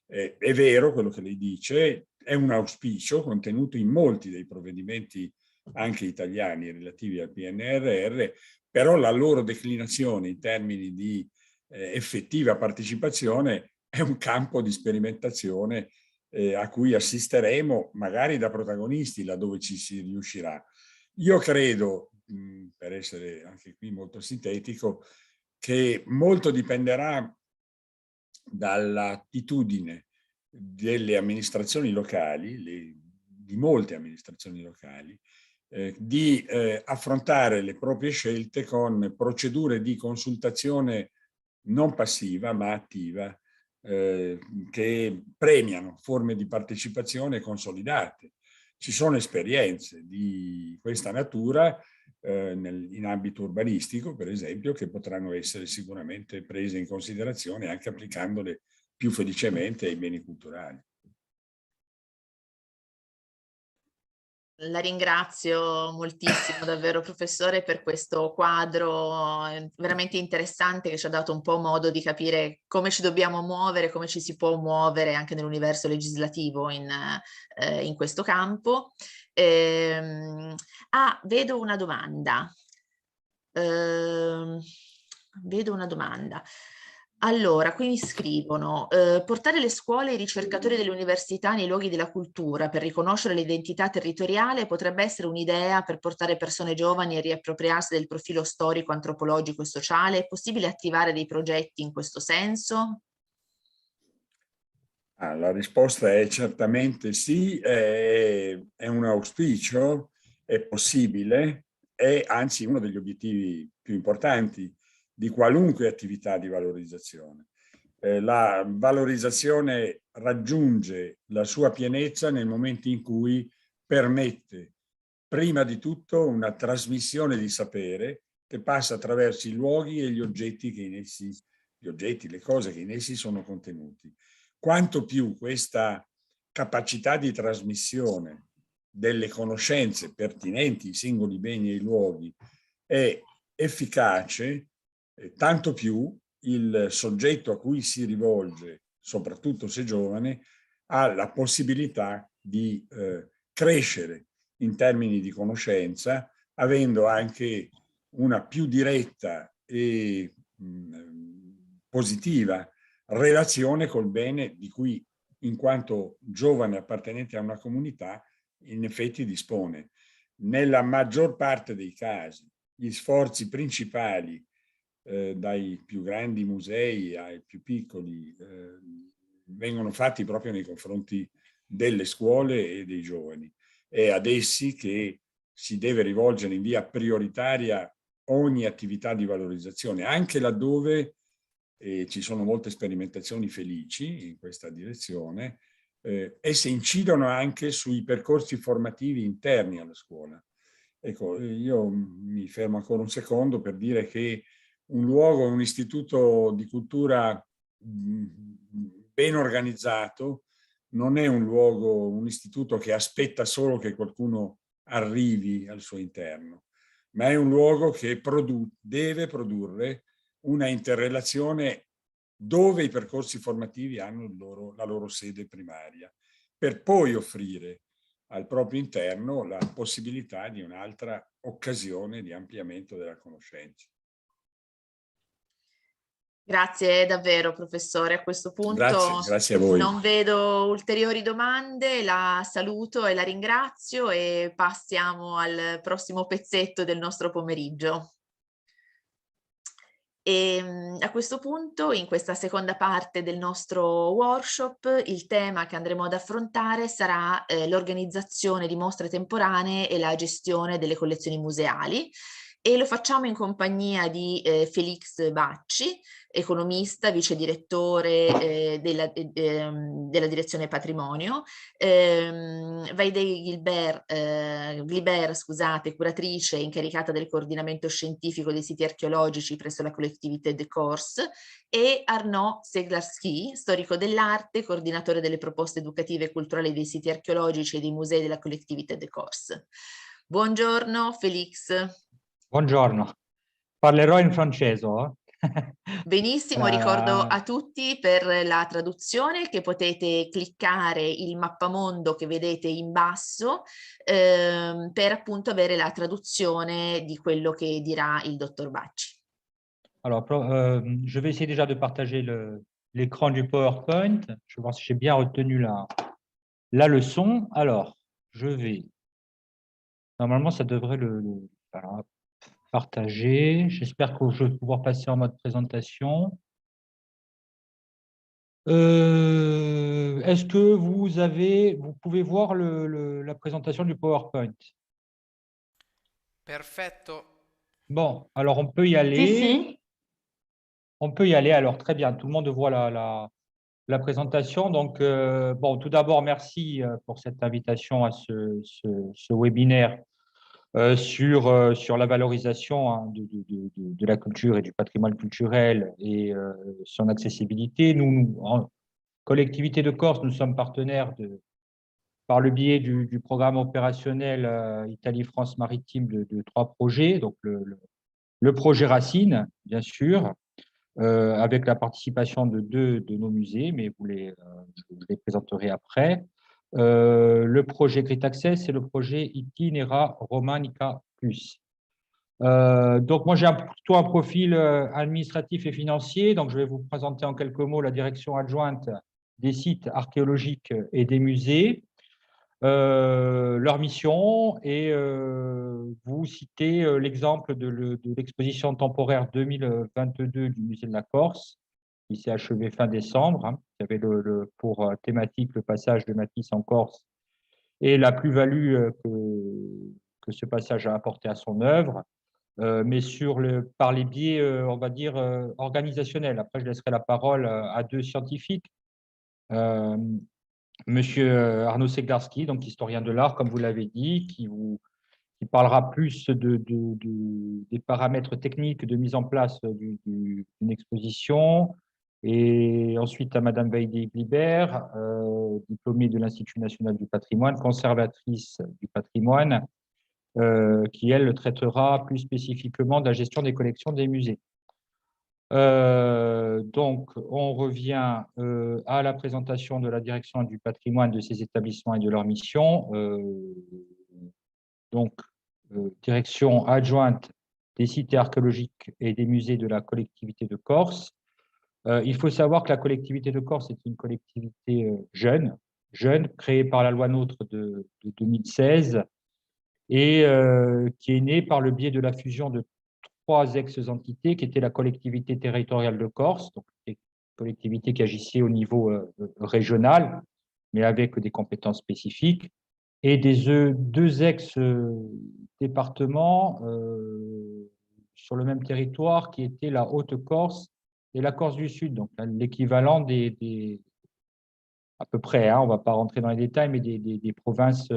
è vero quello che lei dice, è un auspicio contenuto in molti dei provvedimenti anche italiani relativi al PNRR, però la loro declinazione in termini di effettiva partecipazione è un campo di sperimentazione a cui assisteremo magari da protagonisti laddove ci si riuscirà. Io credo, per essere anche qui molto sintetico, che molto dipenderà dall'attitudine delle amministrazioni locali, di molte amministrazioni locali, di affrontare le proprie scelte con procedure di consultazione non passiva ma attiva, che premiano forme di partecipazione consolidate. Ci sono esperienze di questa natura in ambito urbanistico, per esempio, che potranno essere sicuramente prese in considerazione anche applicandole più felicemente ai beni culturali. La ringrazio moltissimo davvero professore per questo quadro veramente interessante che ci ha dato un po' modo di capire come ci dobbiamo muovere, come ci si può muovere anche nell'universo legislativo in questo campo. Vedo una domanda. Vedo una domanda. Allora, qui mi scrivono, portare le scuole e i ricercatori delle università nei luoghi della cultura per riconoscere l'identità territoriale potrebbe essere un'idea per portare persone giovani a riappropriarsi del profilo storico, antropologico e sociale. È possibile attivare dei progetti in questo senso? La risposta è certamente sì, è un auspicio, è possibile, è anzi uno degli obiettivi più importanti di qualunque attività di valorizzazione. La valorizzazione raggiunge la sua pienezza nel momento in cui permette prima di tutto una trasmissione di sapere che passa attraverso i luoghi e gli oggetti che in essi, le cose che in essi sono contenuti. Quanto più questa capacità di trasmissione delle conoscenze pertinenti ai singoli beni e ai luoghi è efficace, tanto più il soggetto a cui si rivolge, soprattutto se giovane, ha la possibilità di crescere in termini di conoscenza, avendo anche una più diretta e positiva relazione col bene di cui, in quanto giovane appartenente a una comunità, in effetti dispone. Nella maggior parte dei casi, gli sforzi principali, dai più grandi musei ai più piccoli, vengono fatti proprio nei confronti delle scuole e dei giovani. È ad essi che si deve rivolgere in via prioritaria ogni attività di valorizzazione, anche laddove ci sono molte sperimentazioni felici in questa direzione, esse incidono anche sui percorsi formativi interni alla scuola. Ecco, io mi fermo ancora un secondo per dire che un luogo, un istituto di cultura ben organizzato non è un luogo, un istituto che aspetta solo che qualcuno arrivi al suo interno, ma è un luogo che deve produrre una interrelazione dove i percorsi formativi hanno la loro sede primaria, per poi offrire al proprio interno la possibilità di un'altra occasione di ampliamento della conoscenza. Grazie davvero professore, a questo punto grazie a voi. Non vedo ulteriori domande, la saluto e la ringrazio e passiamo al prossimo pezzetto del nostro pomeriggio. A questo punto, in questa seconda parte del nostro workshop, il tema che andremo ad affrontare sarà l'organizzazione di mostre temporanee e la gestione delle collezioni museali. E lo facciamo in compagnia di Felix Bacci, economista, vice direttore della direzione patrimonio, Vaidei Gliber, scusate, curatrice incaricata del coordinamento scientifico dei siti archeologici presso la Collectivité de Corse, e Arnaud Seglarski, storico dell'arte, coordinatore delle proposte educative e culturali dei siti archeologici e dei musei della Collectivité de Corse. Buongiorno Felix. Buongiorno, parlerò in francese. Benissimo, ricordo a tutti per la traduzione che potete cliccare il mappamondo che vedete in basso per appunto avere la traduzione di quello che dirà il dottor Bacci. Alors, je vais essayer déjà de partager l'écran du PowerPoint. Je vais voir si j'ai bien retenu la leçon. Alors, je vais... Normalement, ça devrait voilà, partager. J'espère que je vais pouvoir passer en mode présentation. Est-ce que vous pouvez voir la présentation du PowerPoint? Perfetto. Bon, alors on peut y aller. Si, si. On peut y aller, alors très bien, tout le monde voit la présentation. Donc, bon, tout d'abord, merci pour cette invitation à ce webinaire sur la valorisation hein, de la culture et du patrimoine culturel et son accessibilité. Nous, en collectivité de Corse, nous sommes partenaires par le biais du programme opérationnel Italie-France Maritime de 3 projets. Donc, le projet Racine, bien sûr, avec la participation de 2 de nos musées, mais je les présenterai après. Le projet Great Access et le projet Itinera Romanica Plus. Donc, moi, j'ai plutôt un profil administratif et financier. Donc, je vais vous présenter en quelques mots la direction adjointe des sites archéologiques et des musées, leur mission, et vous citez l'exemple de l'exposition temporaire 2022 du Musée de la Corse, qui s'est achevée fin décembre, hein, qui avait pour thématique le passage de Matisse en Corse et la plus-value que ce passage a apporté à son œuvre, mais par les biais, on va dire, organisationnels. Après, je laisserai la parole à 2 scientifiques. Monsieur Arnaud Seglarski, donc historien de l'art, comme vous l'avez dit, qui parlera plus des paramètres techniques de mise en place d'une exposition. Et ensuite à Madame Veidi Glibert, diplômée de l'Institut national du patrimoine, conservatrice du patrimoine, qui, elle, traitera plus spécifiquement de la gestion des collections des musées. Donc, on revient à la présentation de la direction du patrimoine de ces établissements et de leur mission. Donc, direction adjointe des sites archéologiques et des musées de la collectivité de Corse. Il faut savoir que la collectivité de Corse est une collectivité jeune, créée par la loi NOTRe de 2016 et qui est née par le biais de la fusion de 3 ex-entités qui étaient la collectivité territoriale de Corse, donc une collectivité qui agissait au niveau régional, mais avec des compétences spécifiques, et des 2 ex-départements sur le même territoire qui étaient la Haute-Corse et la Corse du Sud, donc l'équivalent à peu près, hein, on ne va pas rentrer dans les détails, mais des provinces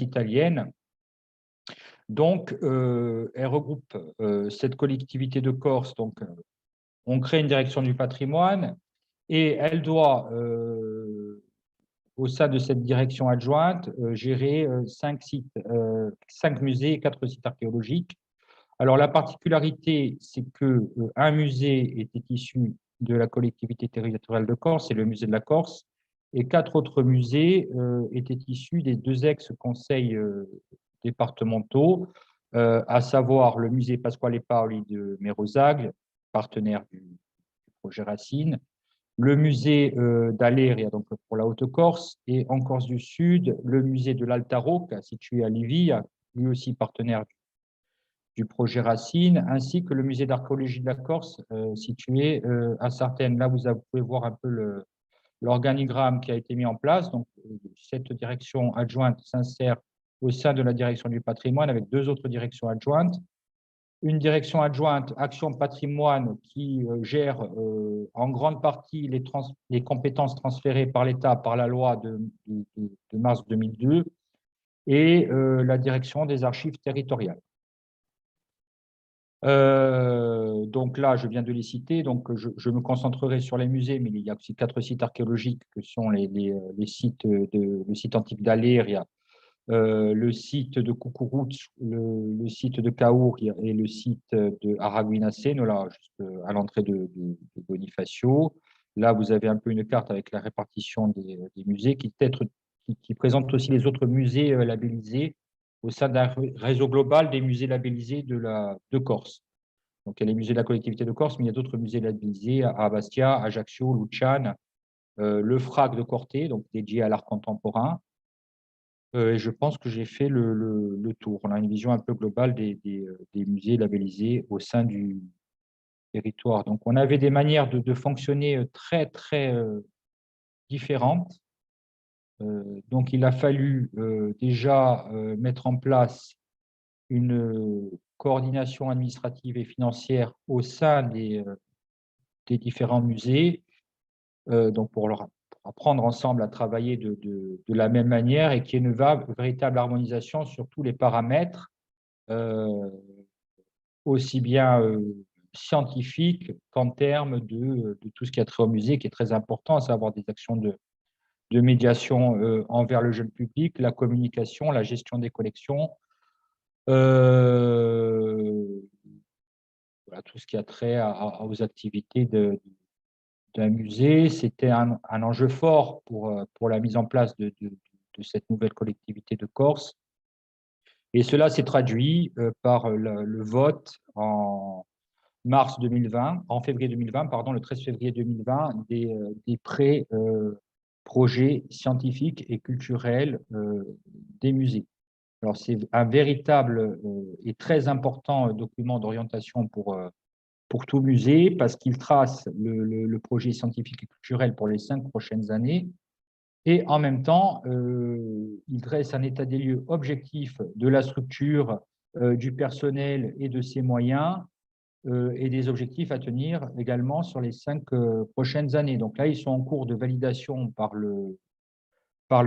italiennes. Donc, elle regroupe cette collectivité de Corse. Donc, on crée une direction du patrimoine et elle doit, au sein de cette direction adjointe, gérer 5 sites, 5 musées et 4 sites archéologiques. Alors, la particularité, c'est qu'un musée était issu de la collectivité territoriale de Corse, c'est le musée de la Corse, et 4 autres musées étaient issus des 2 ex-conseils départementaux, à savoir le musée Pasquale Paoli de Merosagle, partenaire du projet Racine, le musée d'Aléria, donc pour la Haute-Corse, et en Corse du Sud, le musée de l'Alta Rocca, situé à Livy, lui aussi partenaire du projet Racine, ainsi que le musée d'archéologie de la Corse, situé à Sartène. Là, vous pouvez voir un peu l'organigramme qui a été mis en place. Donc, cette direction adjointe s'insère au sein de la direction du patrimoine avec 2 autres directions adjointes. Une direction adjointe Action Patrimoine qui gère en grande partie les compétences transférées par l'État par la loi de mars 2002 et la direction des archives territoriales. Donc là, je viens de les citer, donc je me concentrerai sur les musées, mais il y a aussi 4 sites archéologiques que sont le site antique d'Aléria, le site de Cucuruz, le site de Caour et le site de Araguinaceno, là, juste à l'entrée de Bonifacio. Là, vous avez un peu une carte avec la répartition des musées qui présente aussi les autres musées labellisés au sein d'un réseau global des musées labellisés de Corse. Donc, il y a les musées de la collectivité de Corse, mais il y a d'autres musées labellisés à Bastia, Ajaccio, Luciane, le FRAC de Corté, donc dédié à l'art contemporain. Et je pense que j'ai fait le tour. On a une vision un peu globale des musées labellisés au sein du territoire. Donc, on avait des manières de fonctionner très, très différentes. Donc, il a fallu déjà mettre en place une coordination administrative et financière au sein des différents musées, donc pour apprendre ensemble à travailler de la même manière et qu'il y ait une véritable harmonisation sur tous les paramètres, aussi bien scientifiques qu'en termes de tout ce qui a trait au musée, qui est très important, à savoir des actions de médiation envers le jeune public, la communication, la gestion des collections, voilà, tout ce qui a trait aux activités d'un musée. C'était un enjeu fort pour la mise en place de cette nouvelle collectivité de Corse. Et cela s'est traduit par le vote en mars 2020, en février 2020, pardon, le 13 février 2020, des projets scientifiques et culturels des musées. Alors, c'est un véritable et très important document d'orientation pour tout musée parce qu'il trace le projet scientifique et culturel pour les 5 prochaines années et en même temps, il dresse un état des lieux objectif de la structure, du personnel et de ses moyens et des objectifs à tenir également sur les 5 prochaines années. Donc là, ils sont en cours de validation par le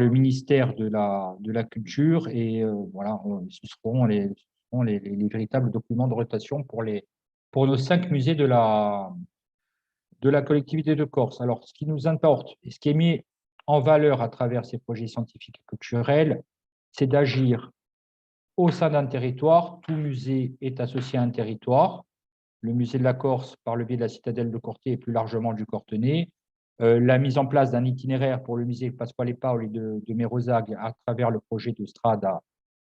ministère de la Culture et voilà, ce seront les véritables documents de rotation pour nos 5 musées de la collectivité de Corse. Alors, ce qui nous importe et ce qui est mis en valeur à travers ces projets scientifiques et culturels, c'est d'agir au sein d'un territoire. Tout musée est associé à un territoire. Le musée de la Corse, par le biais de la citadelle de Corté et plus largement du Cortenay, la mise en place d'un itinéraire pour le musée Pasquale Paoli de Merosag à travers le projet de Strada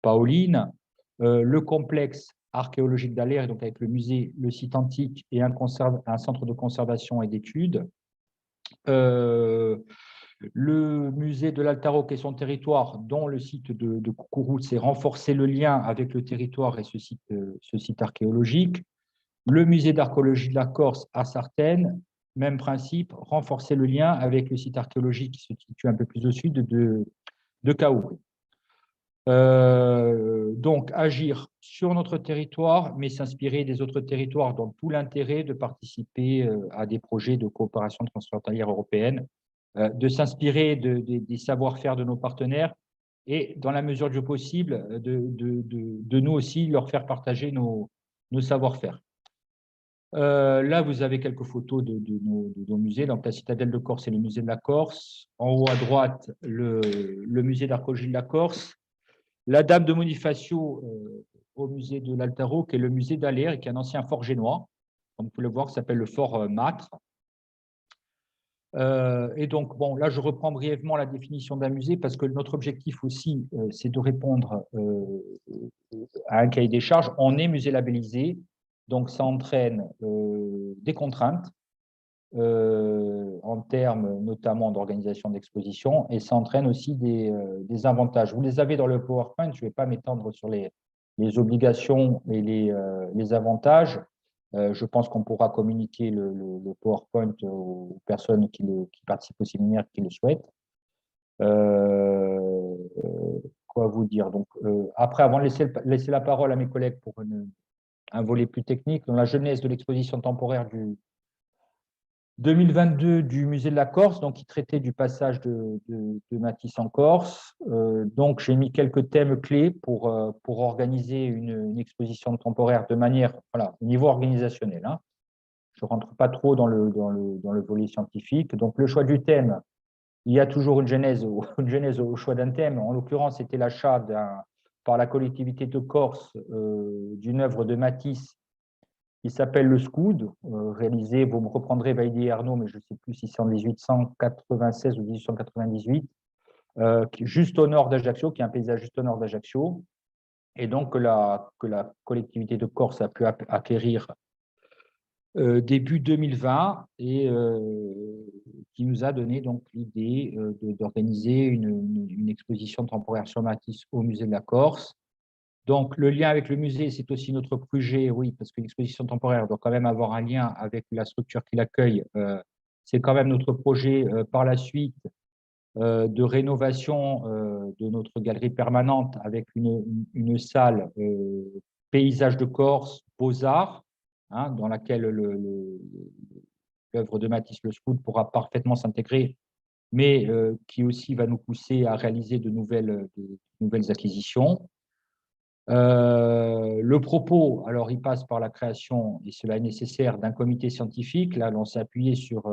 Paoline, le complexe archéologique d'Aller, donc avec le musée, le site antique et un centre de conservation et d'études. Le musée de l'Altaroc et son territoire, dont le site de Cucuruz, c'est renforcer le lien avec le territoire et ce site archéologique. Le musée d'archéologie de la Corse à Sartène, même principe, renforcer le lien avec le site archéologique qui se situe un peu plus au sud de Caour. Donc, agir sur notre territoire, mais s'inspirer des autres territoires dans tout l'intérêt de participer à des projets de coopération transfrontalière européenne, de s'inspirer des savoir-faire de nos partenaires et, dans la mesure du possible, de nous aussi leur faire partager nos savoir-faire. Là, vous avez quelques photos de nos musées. Donc, la citadelle de Corse et le musée de la Corse. En haut à droite, le musée d'archéologie de la Corse. La Dame de Bonifacio au musée de l'Altaro, qui est le musée d'Aller, qui est un ancien fort génois. Comme vous pouvez le voir, qui s'appelle le fort Mâtre. Et donc, bon, là, je reprends brièvement la définition d'un musée parce que notre objectif aussi, c'est de répondre à un cahier des charges. On est musée labellisé, donc ça entraîne des contraintes en termes notamment d'organisation d'exposition et ça entraîne aussi des avantages. Vous les avez dans le PowerPoint, je ne vais pas m'étendre sur les obligations et les avantages. Je pense qu'on pourra communiquer le PowerPoint aux personnes qui participent au séminaire qui le souhaitent. Quoi vous dire? Donc, après, avant de laisser la parole à mes collègues pour un volet plus technique, dans la genèse de l'exposition temporaire du 2022 du musée de la Corse, donc qui traitait du passage de Matisse en Corse. Donc, j'ai mis quelques thèmes clés pour organiser une exposition temporaire de manière, voilà, au niveau organisationnel. Hein. Je ne rentre pas trop dans le volet scientifique. Donc, le choix du thème, il y a toujours une genèse au choix d'un thème. En l'occurrence, c'était l'achat par la collectivité de Corse d'une œuvre de Matisse qui s'appelle le Scoud, réalisé, vous me reprendrez Vaidi et Arnaud, mais je ne sais plus si c'est en 1896 ou 1898, juste au nord d'Ajaccio, qui est un paysage juste au nord d'Ajaccio, et donc que la collectivité de Corse a pu acquérir début 2020 et qui nous a donné donc l'idée d'organiser une exposition temporaire sur Matisse au musée de la Corse. Donc, le lien avec le musée, c'est aussi notre projet, oui, parce que l'exposition temporaire doit quand même avoir un lien avec la structure qui l'accueille. C'est quand même notre projet par la suite de rénovation de notre galerie permanente avec une salle paysage de Corse, beaux-arts, hein, dans laquelle l'œuvre de Matisse Le Scoud pourra parfaitement s'intégrer, mais qui aussi va nous pousser à réaliser de nouvelles acquisitions. Le propos, alors il passe par la création, et cela est nécessaire, d'un comité scientifique. Là, on s'est appuyé sur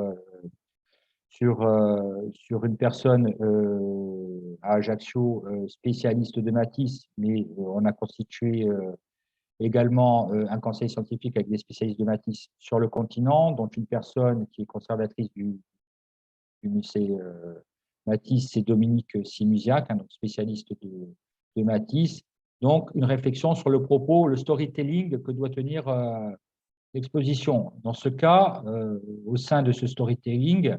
une personne à Ajaccio, spécialiste de Matisse, mais on a constitué également un conseil scientifique avec des spécialistes de Matisse sur le continent, dont une personne qui est conservatrice du musée Matisse, c'est Dominique Simusiac, donc spécialiste de Matisse. Donc, une réflexion sur le propos, le storytelling que doit tenir l'exposition. Dans ce cas, au sein de ce storytelling,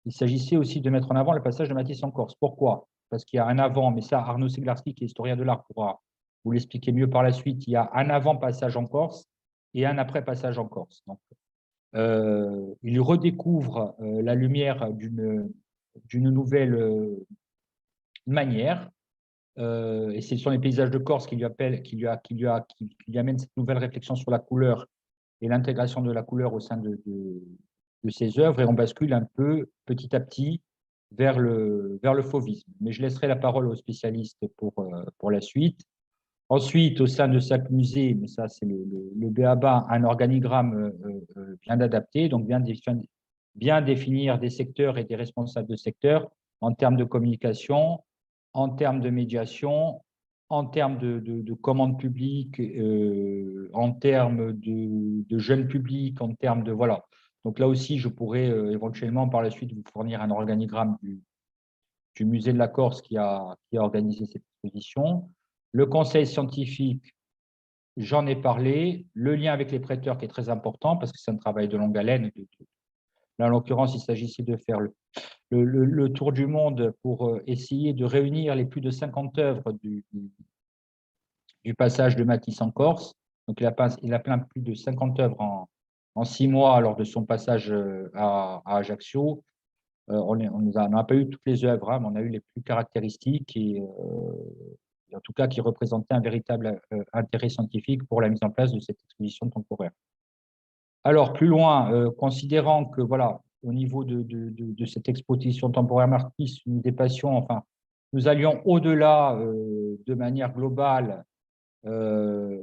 il s'agissait aussi de mettre en avant le passage de Matisse en Corse. Pourquoi? Parce qu'il y a un avant, mais ça, Arnaud Seglarski, qui est historien de l'art, pourra vous l'expliquer mieux par la suite. Il y a un avant-passage en Corse et un après-passage en Corse. Donc, il redécouvre la lumière d'une nouvelle manière. Et ce sont les paysages de Corse qui lui amènent cette nouvelle réflexion sur la couleur et l'intégration de la couleur au sein de ses œuvres, et on bascule un peu petit à petit vers le fauvisme. Mais je laisserai la parole aux spécialistes pour la suite. Ensuite, au sein de chaque musée, mais ça c'est le b.a.-ba, un organigramme bien adapté, donc bien définir des secteurs et des responsables de secteurs en termes de communication, en termes de médiation, en termes de commandes publiques, en termes de jeunes publics, en termes de… Voilà. Donc là aussi, je pourrais éventuellement par la suite vous fournir un organigramme du musée de la Corse qui a organisé cette exposition. Le conseil scientifique, j'en ai parlé. Le lien avec les prêteurs qui est très important parce que c'est un travail de longue haleine. Là, en l'occurrence, il s'agissait de faire le tour du monde pour essayer de réunir les plus de 50 œuvres du passage de Matisse en Corse. Donc, il a peint plus de 50 œuvres en 6 mois lors de son passage à Ajaccio. On n'a pas eu toutes les œuvres, hein, mais on a eu les plus caractéristiques et en tout cas qui représentaient un véritable intérêt scientifique pour la mise en place de cette exposition temporaire. Alors, plus loin, considérant que, voilà, au niveau de cette exposition temporaire Matisse, nous allions au-delà de manière globale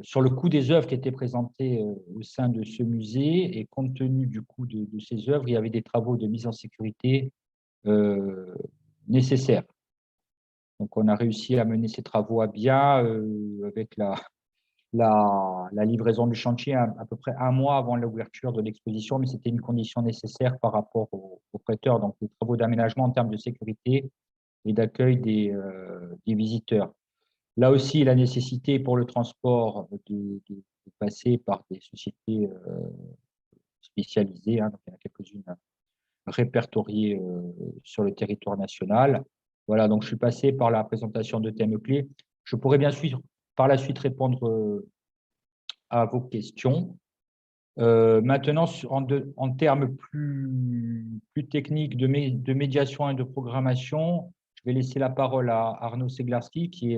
sur le coût des œuvres qui étaient présentées au sein de ce musée, et compte tenu du coût de ces œuvres, il y avait des travaux de mise en sécurité nécessaires. Donc, on a réussi à mener ces travaux à bien avec la livraison du chantier à peu près 1 mois avant l'ouverture de l'exposition, mais c'était une condition nécessaire par rapport aux prêteurs. Donc, les travaux d'aménagement en termes de sécurité et d'accueil des visiteurs. Là aussi, la nécessité pour le transport de passer par des sociétés spécialisées, hein, donc il y en a quelques-unes répertoriées sur le territoire national. Voilà, donc je suis passé par la présentation de thèmes clés. Je pourrais bien sûr par la suite répondre à vos questions. Maintenant, en termes plus techniques de médiation et de programmation, je vais laisser la parole à Arnaud Seglarski, qui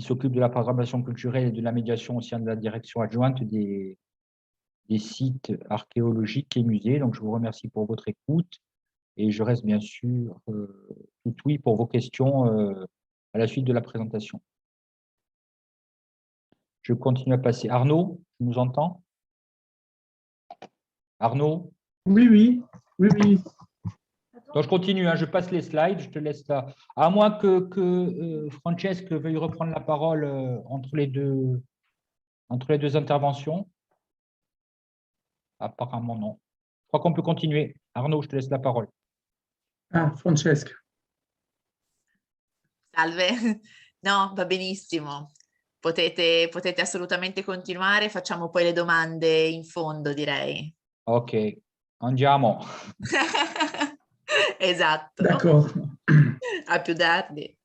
s'occupe de la programmation culturelle et de la médiation au sein de la direction adjointe des sites archéologiques et musées. Donc, je vous remercie pour votre écoute et je reste bien sûr tout oui pour vos questions à la suite de la présentation. Je continue à passer. Arnaud, tu nous entends? Arnaud? Oui, oui, oui, oui. Donc, je continue, hein, je passe les slides, je te laisse là. À moins que Francesc veuille reprendre la parole entre les deux interventions. Apparemment, non. Je crois qu'on peut continuer. Arnaud, je te laisse la parole. Ah, Francesca. Salve. No, va benissimo. Potete assolutamente continuare, facciamo poi le domande in fondo, direi. Ok, andiamo. Esatto. D'accord. A più tardi.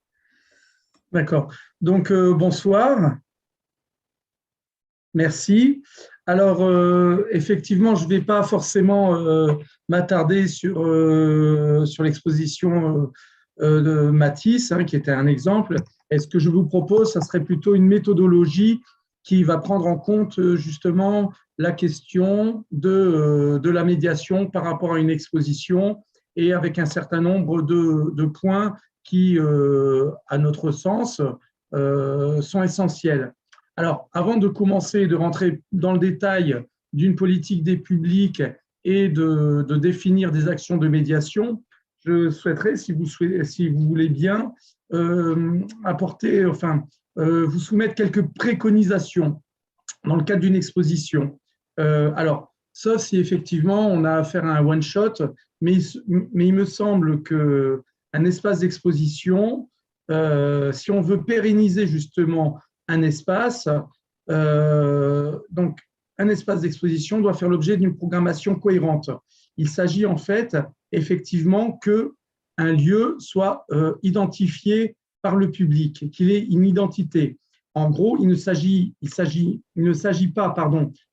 D'accord. Donc, bonsoir. Merci. Alors, effectivement, je ne vais pas forcément m'attarder sur l'exposition de Matisse, hein, qui était un exemple. Et ce que je vous propose, ça serait plutôt une méthodologie qui va prendre en compte justement la question de la médiation par rapport à une exposition et avec un certain nombre de points qui, à notre sens, sont essentiels. Alors, avant de commencer, de rentrer dans le détail d'une politique des publics et de définir des actions de médiation, je souhaiterais, si vous voulez bien, vous soumettre quelques préconisations dans le cadre d'une exposition. Alors, sauf si effectivement on a affaire à un one-shot, mais il me semble qu'un espace d'exposition, si on veut pérenniser justement un espace, donc un espace d'exposition doit faire l'objet d'une programmation cohérente. Il s'agit en fait effectivement qu'un lieu soit identifié par le public, qu'il ait une identité. En gros, il ne s'agit pas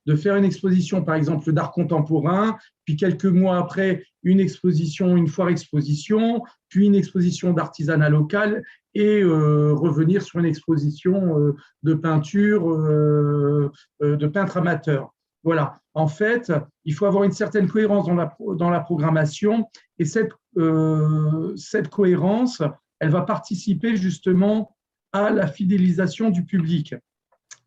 de faire une exposition, par exemple, d'art contemporain, puis quelques mois après, une foire exposition, puis une exposition d'artisanat local et revenir sur une exposition de peinture, de peintres amateurs. Voilà. En fait, il faut avoir une certaine cohérence dans la programmation et cette cohérence, elle va participer justement à la fidélisation du public.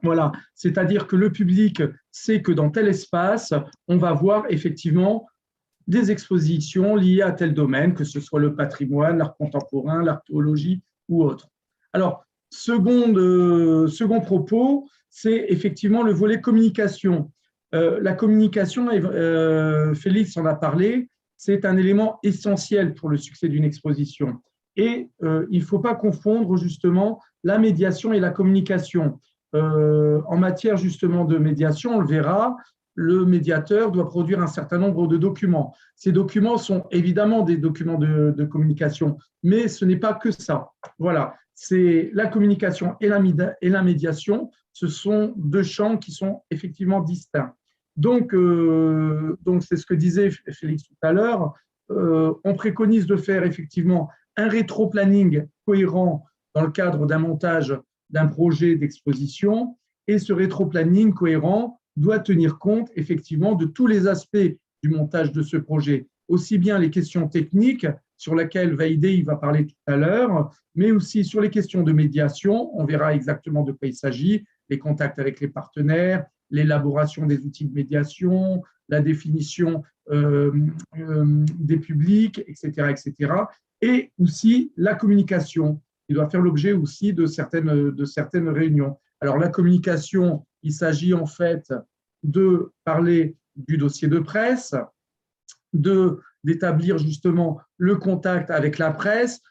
Voilà, c'est-à-dire que le public sait que dans tel espace, on va voir effectivement des expositions liées à tel domaine, que ce soit le patrimoine, l'art contemporain, l'archéologie ou autre. Alors, second propos, c'est effectivement le volet communication. La communication, Félix en a parlé, c'est un élément essentiel pour le succès d'une exposition. Et il ne faut pas confondre justement la médiation et la communication. En matière justement de médiation, on le verra, le médiateur doit produire un certain nombre de documents. Ces documents sont évidemment des documents de communication, mais ce n'est pas que ça. Voilà, c'est la communication et la médiation, ce sont deux champs qui sont effectivement distincts. Donc c'est ce que disait Félix tout à l'heure, on préconise de faire effectivement un rétro-planning cohérent dans le cadre d'un montage d'un projet d'exposition, et ce rétro-planning cohérent doit tenir compte effectivement de tous les aspects du montage de ce projet, aussi bien les questions techniques sur lesquelles Vaidé va parler tout à l'heure, mais aussi sur les questions de médiation, on verra exactement de quoi il s'agit, les contacts avec les partenaires, l'élaboration des outils de médiation, la définition des publics, etc., etc., et aussi la communication. Il doit faire l'objet aussi de certaines réunions. Alors, la communication, il s'agit en fait de parler du dossier de presse, d'établir justement le contact avec la presse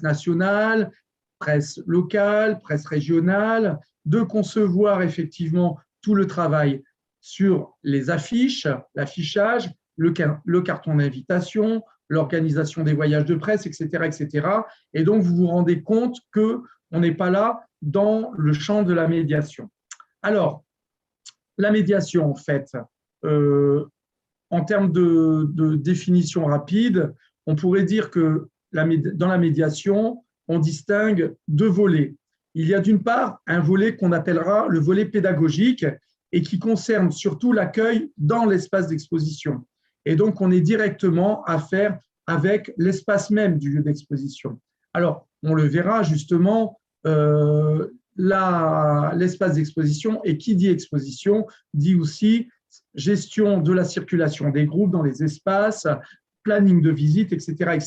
nationale, presse locale, presse régionale, de concevoir effectivement tout le travail sur les affiches, l'affichage, le carton d'invitation, l'organisation des voyages de presse, etc., etc. Et donc, vous vous rendez compte qu'on n'est pas là dans le champ de la médiation. Alors, la médiation, en fait, en termes de définition rapide, on pourrait dire que dans la médiation, on distingue deux volets. Il y a d'une part un volet qu'on appellera le volet pédagogique et qui concerne surtout l'accueil dans l'espace d'exposition. Et donc, on est directement à faire avec l'espace même du lieu d'exposition. Alors, on le verra justement, l'espace d'exposition, et qui dit exposition, dit aussi gestion de la circulation des groupes dans les espaces, planning de visite, etc.,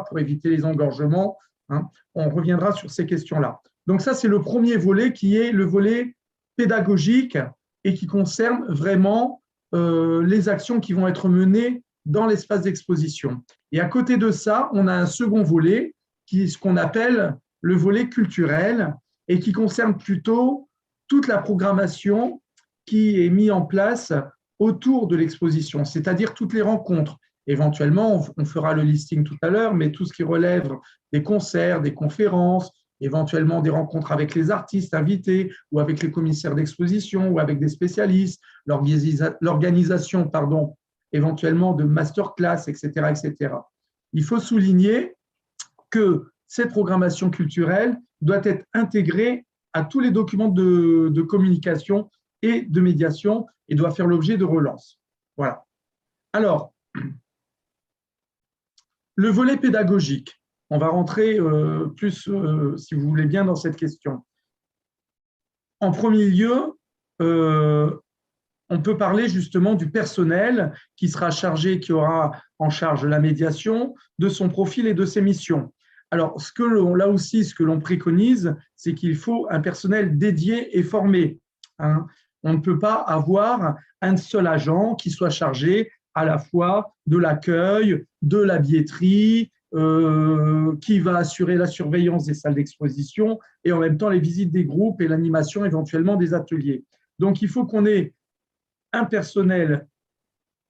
pour éviter les engorgements. Hein. On reviendra sur ces questions-là. Donc ça, c'est le premier volet qui est le volet pédagogique et qui concerne vraiment les actions qui vont être menées dans l'espace d'exposition. Et à côté de ça, on a un second volet qui est ce qu'on appelle le volet culturel et qui concerne plutôt toute la programmation qui est mise en place autour de l'exposition, c'est-à-dire toutes les rencontres. Éventuellement, on fera le listing tout à l'heure, mais tout ce qui relève des concerts, des conférences, éventuellement des rencontres avec les artistes invités ou avec les commissaires d'exposition ou avec des spécialistes, l'organisation, éventuellement de masterclass, etc., etc. Il faut souligner que cette programmation culturelle doit être intégrée à tous les documents de communication et de médiation et doit faire l'objet de relance. Voilà. Alors, le volet pédagogique. On va rentrer plus, si vous voulez bien, dans cette question. En premier lieu, on peut parler justement du personnel qui sera chargé, qui aura en charge la médiation, de son profil et de ses missions. Alors, là aussi, ce que l'on préconise, c'est qu'il faut un personnel dédié et formé. Hein. On ne peut pas avoir un seul agent qui soit chargé à la fois de l'accueil, de la billetterie, qui va assurer la surveillance des salles d'exposition et en même temps les visites des groupes et l'animation éventuellement des ateliers. Donc, il faut qu'on ait un personnel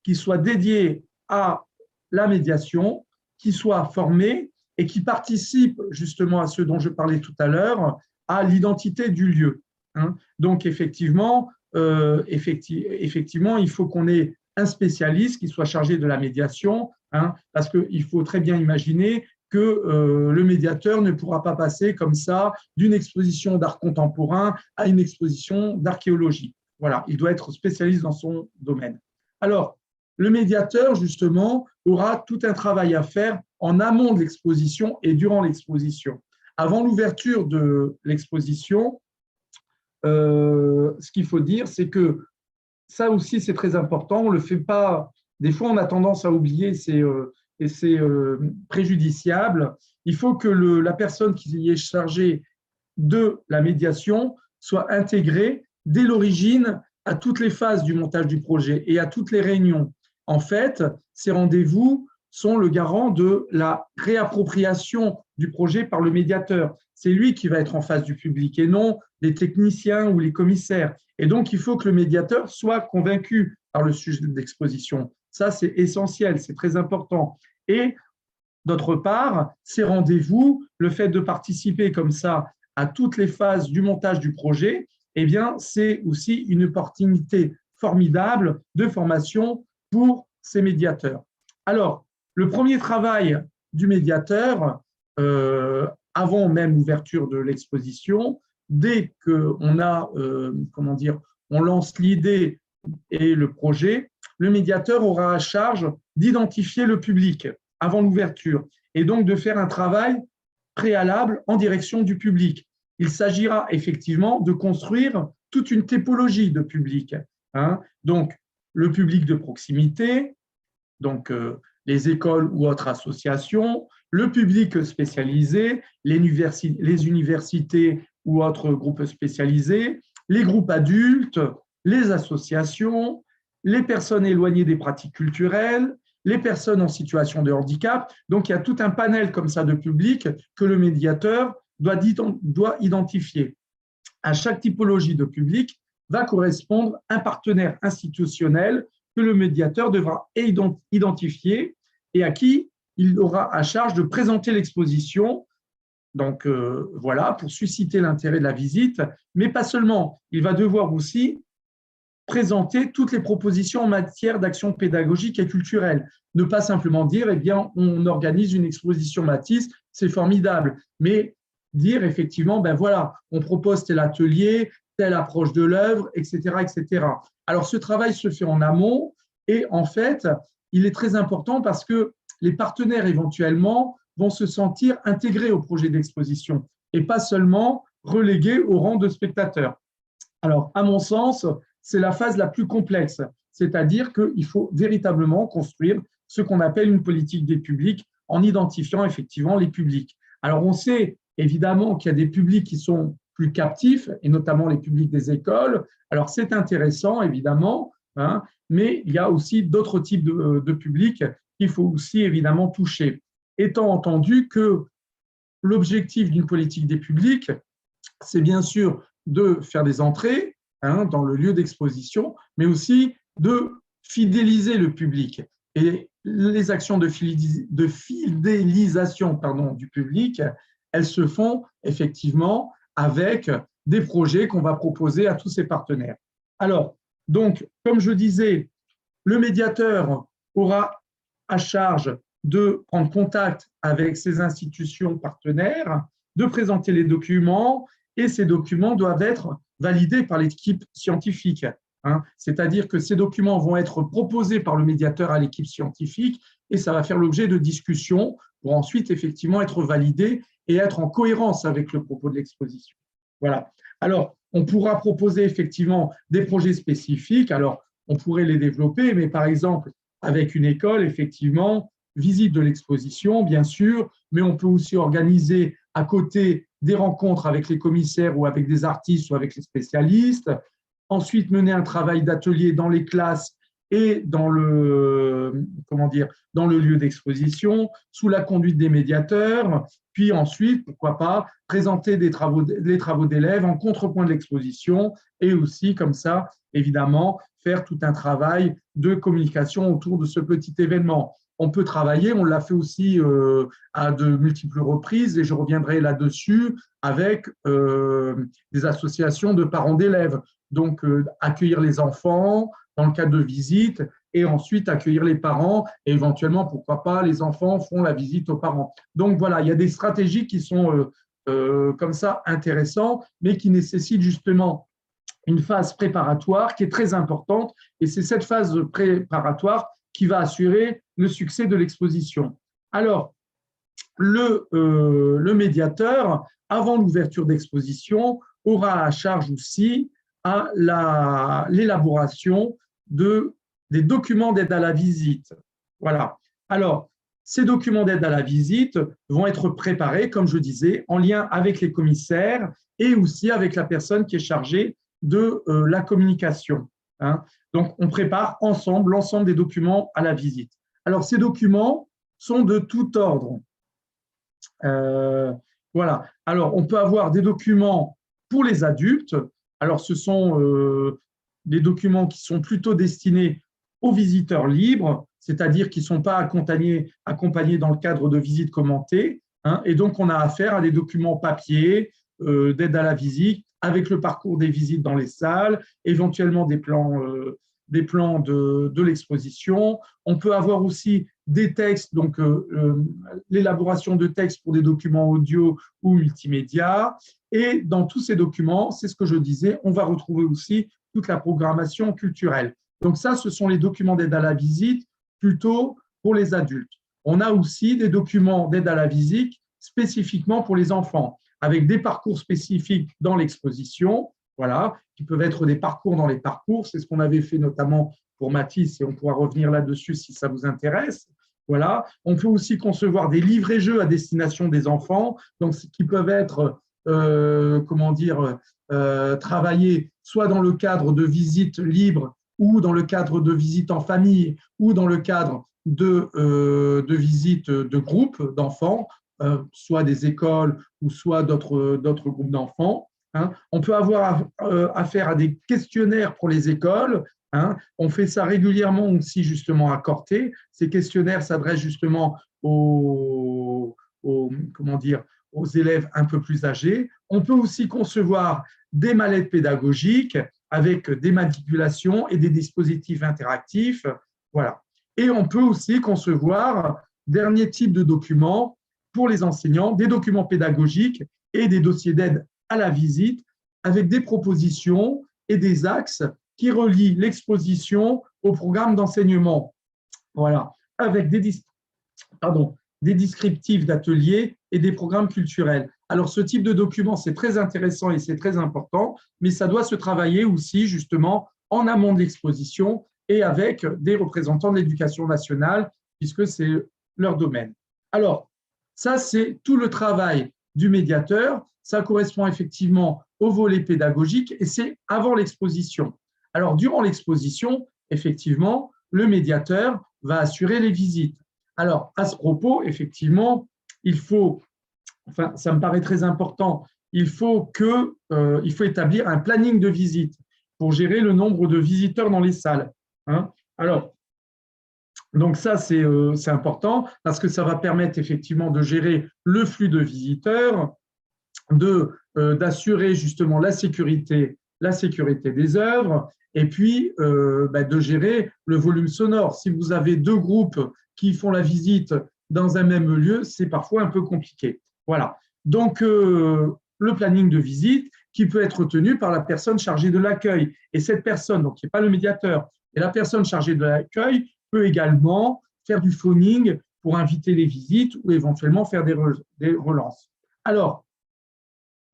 qui soit dédié à la médiation, qui soit formé et qui participe justement à ce dont je parlais tout à l'heure, à l'identité du lieu. Hein. Donc, effectivement, il faut qu'on ait un spécialiste qui soit chargé de la médiation, hein, parce qu'il faut très bien imaginer que le médiateur ne pourra pas passer comme ça d'une exposition d'art contemporain à une exposition d'archéologie. Voilà, il doit être spécialiste dans son domaine. Alors, le médiateur, justement, aura tout un travail à faire en amont de l'exposition et durant l'exposition. Avant l'ouverture de l'exposition, ce qu'il faut dire, c'est que ça aussi, c'est très important. On ne le fait pas. Des fois, on a tendance à oublier et c'est préjudiciable. Il faut que la personne qui est chargée de la médiation soit intégrée dès l'origine à toutes les phases du montage du projet et à toutes les réunions. En fait, ces rendez-vous sont le garant de la réappropriation du projet par le médiateur. C'est lui qui va être en face du public et non les techniciens ou les commissaires. Et donc, il faut que le médiateur soit convaincu par le sujet d'exposition. Ça, c'est essentiel, c'est très important. Et d'autre part, ces rendez-vous, le fait de participer comme ça à toutes les phases du montage du projet, eh bien, c'est aussi une opportunité formidable de formation pour ces médiateurs. Alors, le premier travail du médiateur, avant même l'ouverture de l'exposition, dès qu'on a, on lance l'idée et le projet, le médiateur aura à charge d'identifier le public avant l'ouverture et donc de faire un travail préalable en direction du public. Il s'agira effectivement de construire toute une typologie de public. Hein. Donc, le public de proximité, donc les écoles ou autres associations, le public spécialisé, les universités ou autres groupes spécialisés, les groupes adultes, les associations, les personnes éloignées des pratiques culturelles, les personnes en situation de handicap. Donc, il y a tout un panel comme ça de public que le médiateur doit identifier. À chaque typologie de public va correspondre un partenaire institutionnel que le médiateur devra identifier et à qui il aura à charge de présenter l'exposition. Donc, voilà, pour susciter l'intérêt de la visite, mais pas seulement. Il va devoir aussi présenter toutes les propositions en matière d'action pédagogique et culturelle. Ne pas simplement dire, eh bien, on organise une exposition Matisse, c'est formidable, mais dire effectivement, ben voilà, on propose tel atelier, telle approche de l'œuvre, etc., etc. Alors, ce travail se fait en amont et en fait, il est très important parce que les partenaires éventuellement vont se sentir intégrés au projet d'exposition et pas seulement relégués au rang de spectateurs. Alors, à mon sens, c'est la phase la plus complexe, c'est-à-dire qu'il faut véritablement construire ce qu'on appelle une politique des publics en identifiant effectivement les publics. Alors, on sait évidemment qu'il y a des publics qui sont plus captifs, et notamment les publics des écoles. Alors, c'est intéressant, évidemment, hein, mais il y a aussi d'autres types de publics qu'il faut aussi évidemment toucher. Étant entendu que l'objectif d'une politique des publics, c'est bien sûr de faire des entrées dans le lieu d'exposition, mais aussi de fidéliser le public. Et les actions de fidélisation du public, elles se font effectivement avec des projets qu'on va proposer à tous ces partenaires. Alors, donc, comme je disais, le médiateur aura à charge de prendre contact avec ces institutions partenaires, de présenter les documents, et ces documents doivent être validés par l'équipe scientifique. C'est-à-dire que ces documents vont être proposés par le médiateur à l'équipe scientifique et ça va faire l'objet de discussions pour ensuite effectivement être validés et être en cohérence avec le propos de l'exposition. Voilà. Alors, on pourra proposer effectivement des projets spécifiques. Alors, on pourrait les développer, mais par exemple, avec une école, effectivement, visite de l'exposition, bien sûr, mais on peut aussi organiser à côté des rencontres avec les commissaires ou avec des artistes ou avec les spécialistes. Ensuite, mener un travail d'atelier dans les classes et dans le lieu d'exposition, sous la conduite des médiateurs, puis ensuite, pourquoi pas, présenter les travaux d'élèves en contrepoint de l'exposition et aussi, comme ça, évidemment, faire tout un travail de communication autour de ce petit événement. On peut travailler, on l'a fait aussi à de multiples reprises et je reviendrai là-dessus avec des associations de parents d'élèves. Donc, accueillir les enfants dans le cadre de visite et ensuite accueillir les parents et éventuellement, pourquoi pas, les enfants font la visite aux parents. Donc, voilà, il y a des stratégies qui sont comme ça intéressantes, mais qui nécessitent justement une phase préparatoire qui est très importante et c'est cette phase préparatoire qui va assurer le succès de l'exposition. Alors, le médiateur, avant l'ouverture d'exposition, aura à charge aussi à l'élaboration des documents d'aide à la visite. Voilà. Alors, ces documents d'aide à la visite vont être préparés, comme je disais, en lien avec les commissaires et aussi avec la personne qui est chargée de la communication. Donc, on prépare ensemble l'ensemble des documents à la visite. Alors, ces documents sont de tout ordre. Voilà. Alors, on peut avoir des documents pour les adultes. Alors, ce sont des documents qui sont plutôt destinés aux visiteurs libres, c'est-à-dire qui ne sont pas accompagnés dans le cadre de visites commentées. Et donc, on a affaire à des documents papier d'aide à la visite, avec le parcours des visites dans les salles, éventuellement des plans de l'exposition. On peut avoir aussi des textes, donc l'élaboration de textes pour des documents audio ou multimédia. Et dans tous ces documents, c'est ce que je disais, on va retrouver aussi toute la programmation culturelle. Donc ça, ce sont les documents d'aide à la visite plutôt pour les adultes. On a aussi des documents d'aide à la visite spécifiquement pour les enfants, avec des parcours spécifiques dans l'exposition, voilà, qui peuvent être des parcours dans les parcours. C'est ce qu'on avait fait notamment pour Matisse et on pourra revenir là-dessus si ça vous intéresse. Voilà. On peut aussi concevoir des livrets-jeux à destination des enfants, donc qui peuvent être travaillés soit dans le cadre de visites libres ou dans le cadre de visites en famille ou dans le cadre de visites de groupes d'enfants, soit des écoles ou soit d'autres groupes d'enfants. On peut avoir affaire à des questionnaires pour les écoles. On fait ça régulièrement aussi justement à Corté. Ces questionnaires s'adressent justement aux élèves un peu plus âgés. On peut aussi concevoir des mallettes pédagogiques avec des manipulations et des dispositifs interactifs. Voilà. Et on peut aussi concevoir, dernier type de documents pour les enseignants, des documents pédagogiques et des dossiers d'aide à la visite avec des propositions et des axes qui relient l'exposition au programme d'enseignement. Voilà, avec des descriptifs d'ateliers et des programmes culturels. Alors, ce type de document, c'est très intéressant et c'est très important, mais ça doit se travailler aussi justement en amont de l'exposition et avec des représentants de l'éducation nationale puisque c'est leur domaine. Alors, ça, c'est tout le travail du médiateur. Ça correspond effectivement au volet pédagogique et c'est avant l'exposition. Alors, durant l'exposition, effectivement, le médiateur va assurer les visites. Alors, à ce propos, effectivement, il faut, enfin, ça me paraît très important, il faut établir un planning de visite pour gérer le nombre de visiteurs dans les salles. Hein. Alors, donc ça, c'est important parce que ça va permettre effectivement de gérer le flux de visiteurs, d'assurer justement la sécurité des œuvres et puis de gérer le volume sonore. Si vous avez deux groupes qui font la visite dans un même lieu, c'est parfois un peu compliqué. Voilà. Donc, le planning de visite qui peut être tenu par la personne chargée de l'accueil. Et cette personne, donc qui n'est pas le médiateur, et la personne chargée de l'accueil peut également faire du phoning pour inviter les visites ou éventuellement faire des relances. Alors,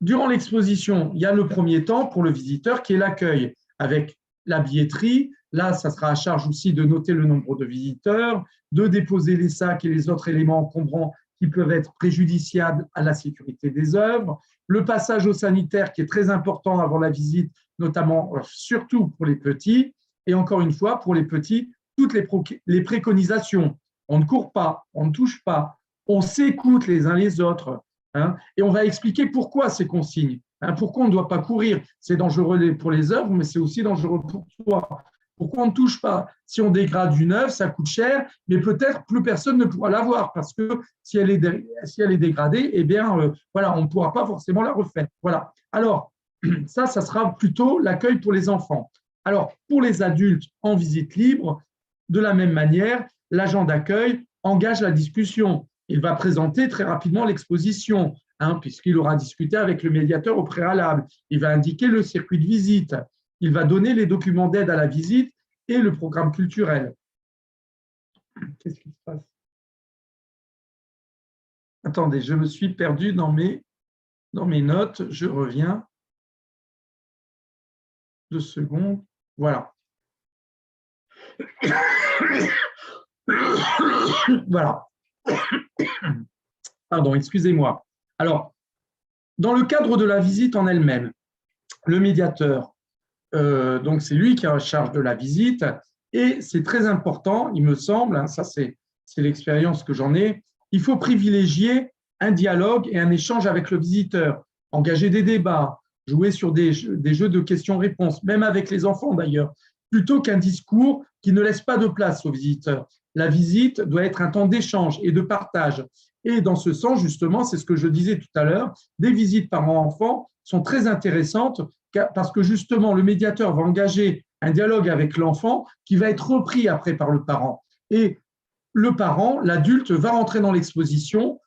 durant l'exposition, il y a le premier temps pour le visiteur qui est l'accueil, avec la billetterie. Là, ça sera à charge aussi de noter le nombre de visiteurs, de déposer les sacs et les autres éléments encombrants qui peuvent être préjudiciables à la sécurité des œuvres. Le passage au sanitaire qui est très important avant la visite, notamment, surtout pour les petits. Et encore une fois, pour les petits, toutes les préconisations. On ne court pas, on ne touche pas, on s'écoute les uns les autres. Hein, et on va expliquer pourquoi ces consignes. Hein, pourquoi on ne doit pas courir. C'est dangereux pour les œuvres, mais c'est aussi dangereux pour toi. Pourquoi on ne touche pas? Si on dégrade une œuvre, ça coûte cher, mais peut-être plus personne ne pourra la voir parce que si elle est dégradée, eh bien, voilà, on ne pourra pas forcément la refaire. Voilà. Alors, ça sera plutôt l'accueil pour les enfants. Alors, pour les adultes en visite libre, de la même manière, l'agent d'accueil engage la discussion. Il va présenter très rapidement l'exposition, hein, puisqu'il aura discuté avec le médiateur au préalable. Il va indiquer le circuit de visite. Il va donner les documents d'aide à la visite et le programme culturel. Qu'est-ce qui se passe? Attendez, je me suis perdu dans mes notes. Je reviens. 2 secondes. Voilà. Voilà. Pardon, excusez-moi. Alors, dans le cadre de la visite en elle-même, le médiateur, donc c'est lui qui a la charge de la visite et c'est très important, il me semble, hein, ça c'est l'expérience que j'en ai, il faut privilégier un dialogue et un échange avec le visiteur, engager des débats, jouer sur des jeux de questions-réponses, même avec les enfants d'ailleurs, plutôt qu'un discours qui ne laisse pas de place aux visiteurs. La visite doit être un temps d'échange et de partage. Et dans ce sens, justement, c'est ce que je disais tout à l'heure, des visites parents-enfants sont très intéressantes parce que justement, le médiateur va engager un dialogue avec l'enfant qui va être repris après par le parent. Et le parent, l'adulte, va rentrer dans l'exposition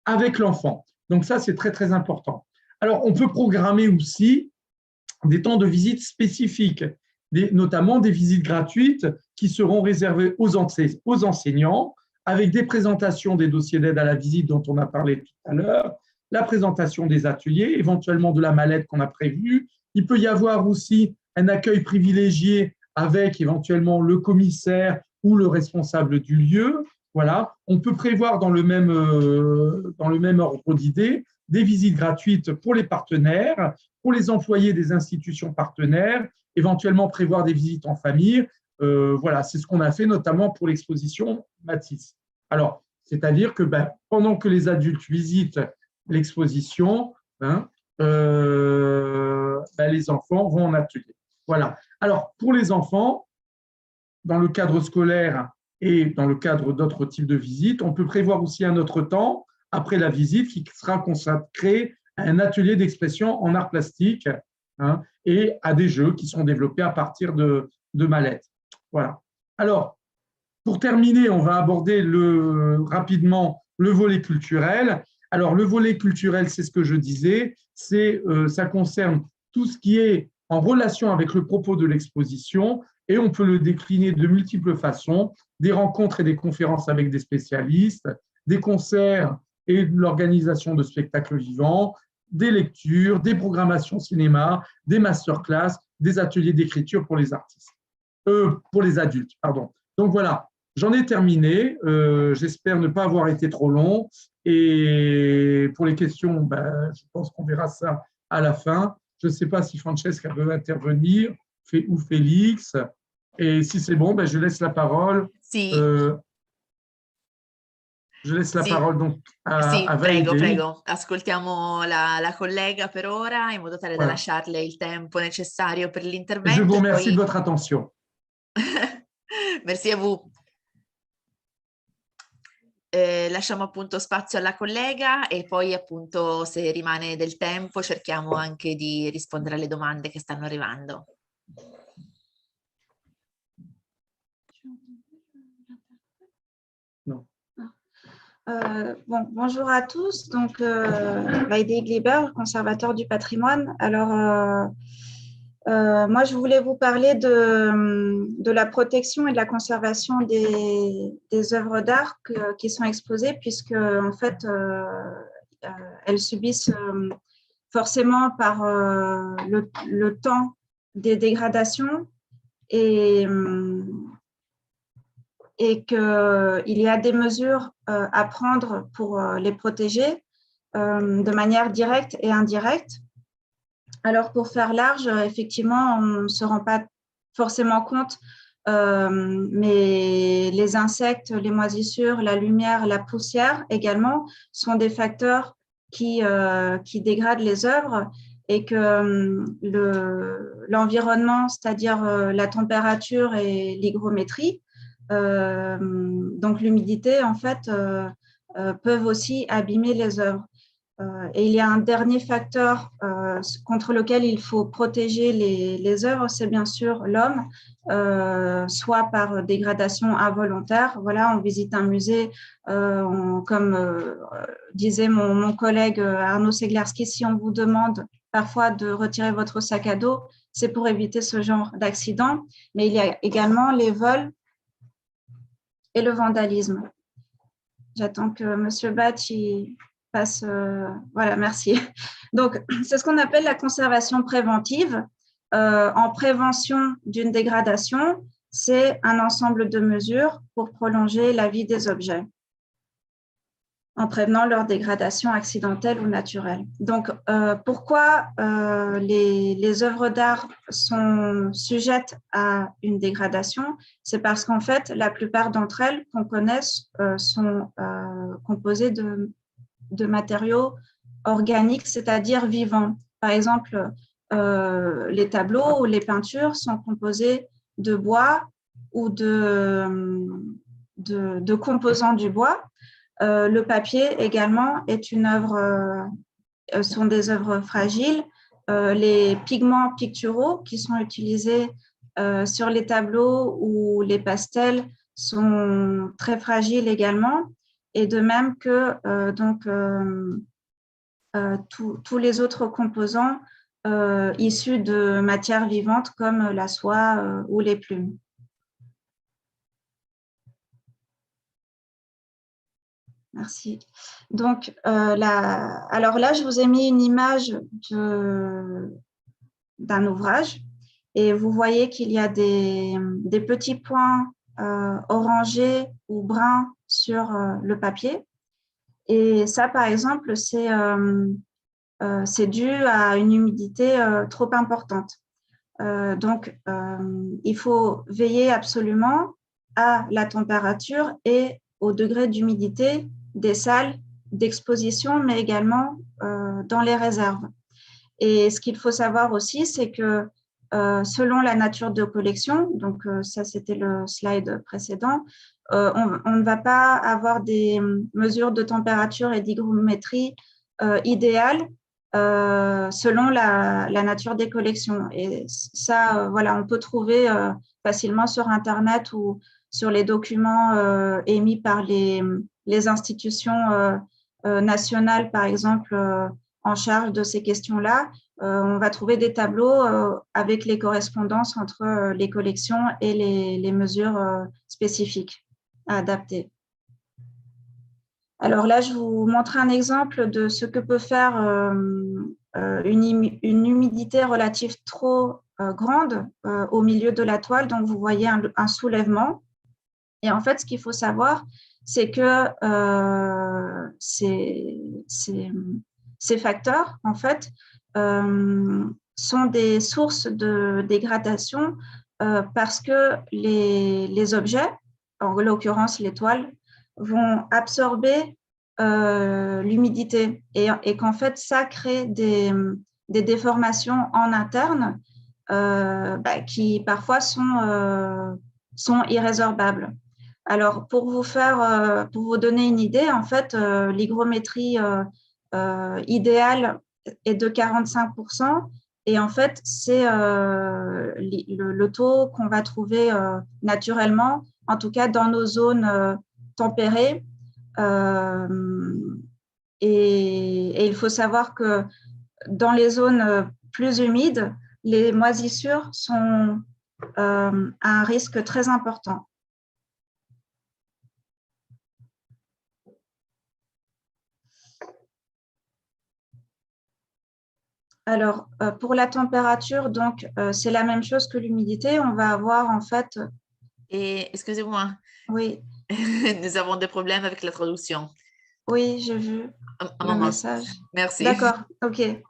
avec l'enfant. Donc ça, c'est très, très important. Alors, on peut programmer aussi des temps de visite spécifiques, notamment des visites gratuites qui seront réservées aux enseignants, avec des présentations des dossiers d'aide à la visite dont on a parlé tout à l'heure, la présentation des ateliers, éventuellement de la mallette qu'on a prévue. Il peut y avoir aussi un accueil privilégié avec éventuellement le commissaire ou le responsable du lieu. Voilà. On peut prévoir dans le même ordre d'idées des visites gratuites pour les partenaires, pour les employés des institutions partenaires, éventuellement prévoir des visites en famille. Voilà, c'est ce qu'on a fait notamment pour l'exposition Matisse. Alors, c'est-à-dire que pendant que les adultes visitent l'exposition, les enfants vont en atelier. Voilà. Alors, pour les enfants, dans le cadre scolaire et dans le cadre d'autres types de visites, on peut prévoir aussi un autre temps après la visite qui sera consacré à un atelier d'expression en art plastique et à des jeux qui sont développés à partir de mallettes. Voilà. Alors, pour terminer, on va aborder rapidement le volet culturel. Alors, le volet culturel, c'est ce que je disais, ça concerne tout ce qui est en relation avec le propos de l'exposition et on peut le décliner de multiples façons, des rencontres et des conférences avec des spécialistes, des concerts et l'organisation de spectacles vivants, des lectures, des programmations cinéma, des masterclass, des ateliers d'écriture pour les artistes, pour les adultes, pardon. Donc voilà, J'en ai terminé. J'espère ne pas avoir été trop long. Et pour les questions, ben, je pense qu'on verra ça à la fin. Je ne sais pas si Francesca veut intervenir ou Félix. Et si c'est bon, ben, je laisse la parole. Sì, Je laisse la sì, parole donc à sì, prego, Vaidé. prego. Ascoltiamo la collega per ora in modo tale da Voilà. lasciarle il tempo necessario per Je vous l'intervento e remercie de poi votre attention. merci a vous. Lasciamo appunto spazio alla collega e poi appunto se rimane del tempo cerchiamo anche di rispondere alle domande che stanno arrivando. Non. Bonjour à tous. Donc, Vaidé Gliber, conservateur du patrimoine. Alors, moi, je voulais vous parler de la protection et de la conservation des œuvres d'art qui sont exposées, puisque, en fait, elles subissent forcément par le temps des dégradations et qu'il y a des mesures à prendre pour les protéger de manière directe et indirecte. Alors, pour faire large, effectivement, on ne se rend pas forcément compte, mais les insectes, les moisissures, la lumière, la poussière également sont des facteurs qui dégradent les œuvres et que l'environnement, c'est-à-dire la température et l'hygrométrie, donc l'humidité, en fait, peuvent aussi abîmer les œuvres. Et il y a un dernier facteur contre lequel il faut protéger les œuvres, c'est bien sûr l'homme, soit par dégradation involontaire. Voilà, on visite un musée, comme disait mon collègue Arnaud Seglarski, si on vous demande parfois de retirer votre sac à dos, c'est pour éviter ce genre d'accident. Mais il y a également les vols et le vandalisme. J'attends que M. Batch passe. Voilà, merci. Donc, c'est ce qu'on appelle la conservation préventive. En prévention d'une dégradation, c'est un ensemble de mesures pour prolonger la vie des objets en prévenant leur dégradation accidentelle ou naturelle. Donc, pourquoi les œuvres d'art sont sujettes à une dégradation? C'est parce qu'en fait, la plupart d'entre elles qu'on connaisse sont composées de matériaux organiques, c'est-à-dire vivants. Par exemple, les tableaux ou les peintures sont composés de bois ou de composants du bois. Le papier également est une œuvre, sont des œuvres fragiles. Les pigments picturaux qui sont utilisés sur les tableaux ou les pastels sont très fragiles également. Et de même que tous les autres composants issus de matières vivantes comme la soie ou les plumes. Merci. Donc, alors là, je vous ai mis une image d'un ouvrage et vous voyez qu'il y a des petits points orangés ou bruns sur le papier. Et ça, par exemple, c'est dû à une humidité trop importante. Donc, il faut veiller absolument à la température et au degré d'humidité des salles d'exposition, mais également dans les réserves. Et ce qu'il faut savoir aussi, c'est que selon la nature de collection, donc ça c'était le slide précédent, on ne va pas avoir des mesures de température et d'hygrométrie idéales selon la nature des collections. Et ça, voilà, on peut trouver facilement sur Internet ou sur les documents émis par les institutions nationales, par exemple, en charge de ces questions-là. On va trouver des tableaux avec les correspondances entre les collections et les mesures spécifiques à adapter. Alors là, je vous montre un exemple de ce que peut faire une humidité relative trop grande au milieu de la toile. Donc, vous voyez un soulèvement. Et en fait, ce qu'il faut savoir, c'est que ces facteurs, en fait, sont des sources de dégradation parce que les objets, en l'occurrence l'étoile, vont absorber l'humidité et qu'en fait, ça crée des déformations en interne qui parfois sont irrésorbables. Alors, pour vous donner une idée, en fait, l'hygrométrie idéale est de 45%. Et en fait, c'est le taux qu'on va trouver naturellement, en tout cas dans nos zones tempérées. Et il faut savoir que dans les zones plus humides, les moisissures sont à un risque très important. Alors, pour la température, donc, c'est la même chose que l'humidité. On va avoir en fait... Et excusez-moi, oui. Nous avons des problèmes avec la traduction. Oui, j'ai vu un le moment. message. Merci. D'accord, ok.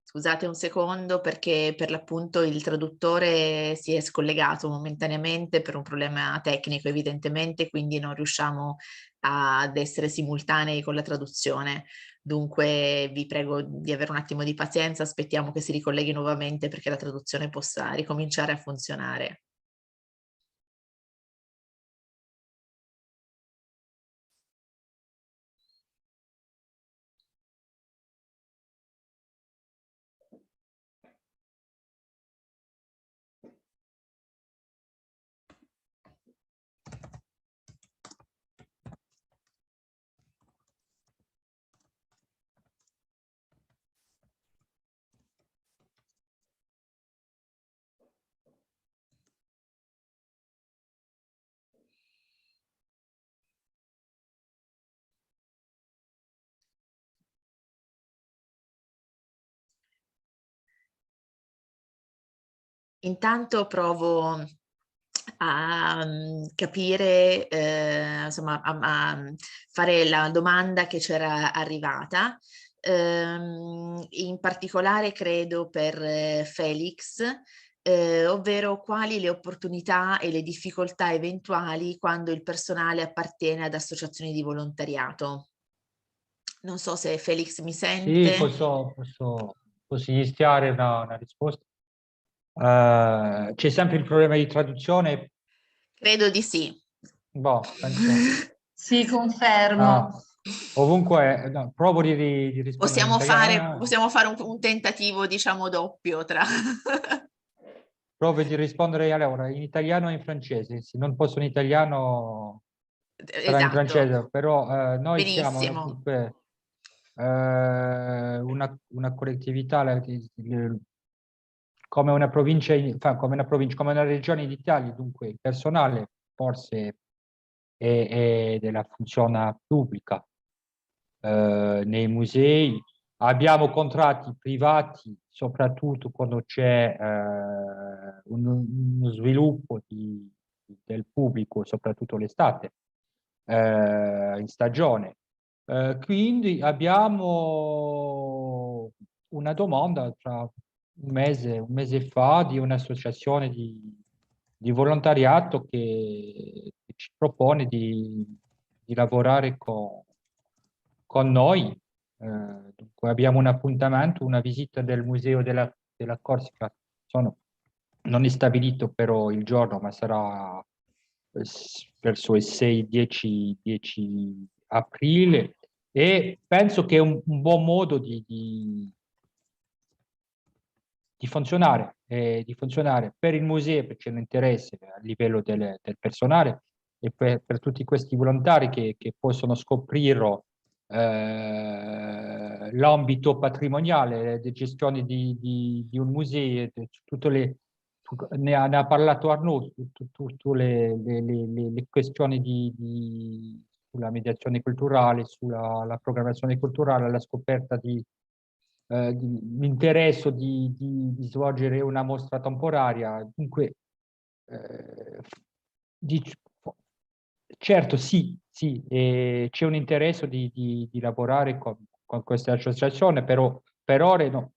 Scusate un secondo perché per l'appunto il traduttore si è scollegato momentaneamente per un problema tecnico evidentemente, quindi non riusciamo ad essere simultanei con la traduzione. Dunque vi prego di avere un attimo di pazienza, aspettiamo che si ricolleghi nuovamente perché la traduzione possa ricominciare a funzionare. Intanto provo a capire, insomma, a fare la domanda che c'era arrivata. In particolare credo per Felix, ovvero quali le opportunità e le difficoltà eventuali quando il personale appartiene ad associazioni di volontariato. Non so se Felix mi sente. Sì, posso iniziare una risposta. C'è sempre il problema di traduzione? Credo di sì. Boh, penso... Sì, confermo. Ovunque, no, provo di rispondere in italiano. Possiamo fare un tentativo, diciamo, doppio tra... Provo di rispondere allora in italiano e in francese. Se non posso in italiano, sarà in francese. Però noi siamo dunque, una collettività come una provincia, come una regione d'Italia, dunque il personale forse è della funzione pubblica. Nei musei abbiamo contratti privati, soprattutto quando c'è uno sviluppo del pubblico, soprattutto l'estate, in stagione. Quindi abbiamo una domanda tra un mese fa di un'associazione di volontariato che ci propone di lavorare con noi. Dunque abbiamo un appuntamento, una visita del Museo della Corsica. Non è stabilito però il giorno, ma sarà verso il 6-10 aprile, e penso che è un buon modo di funzionare per il museo, perché c'è un interesse a livello del personale, e per tutti questi volontari che possono scoprire l'ambito patrimoniale, di gestione di un museo, ne ha parlato Arnaud, tutte le questioni sulla mediazione culturale, sulla la programmazione culturale, la scoperta di l'interesse di svolgere una mostra temporanea. Dunque, certo sì, c'è un interesse di lavorare con questa associazione, però per ora no,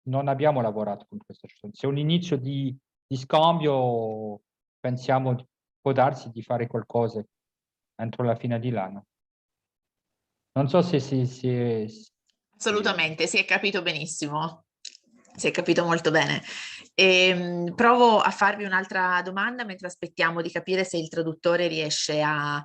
non abbiamo lavorato con questa associazione. C'è un inizio di scambio, pensiamo, può darsi di fare qualcosa entro la fine dell'anno. Non so se Assolutamente, si è capito benissimo, si è capito molto bene. Provo a farvi un'altra domanda mentre aspettiamo di capire se il traduttore riesce a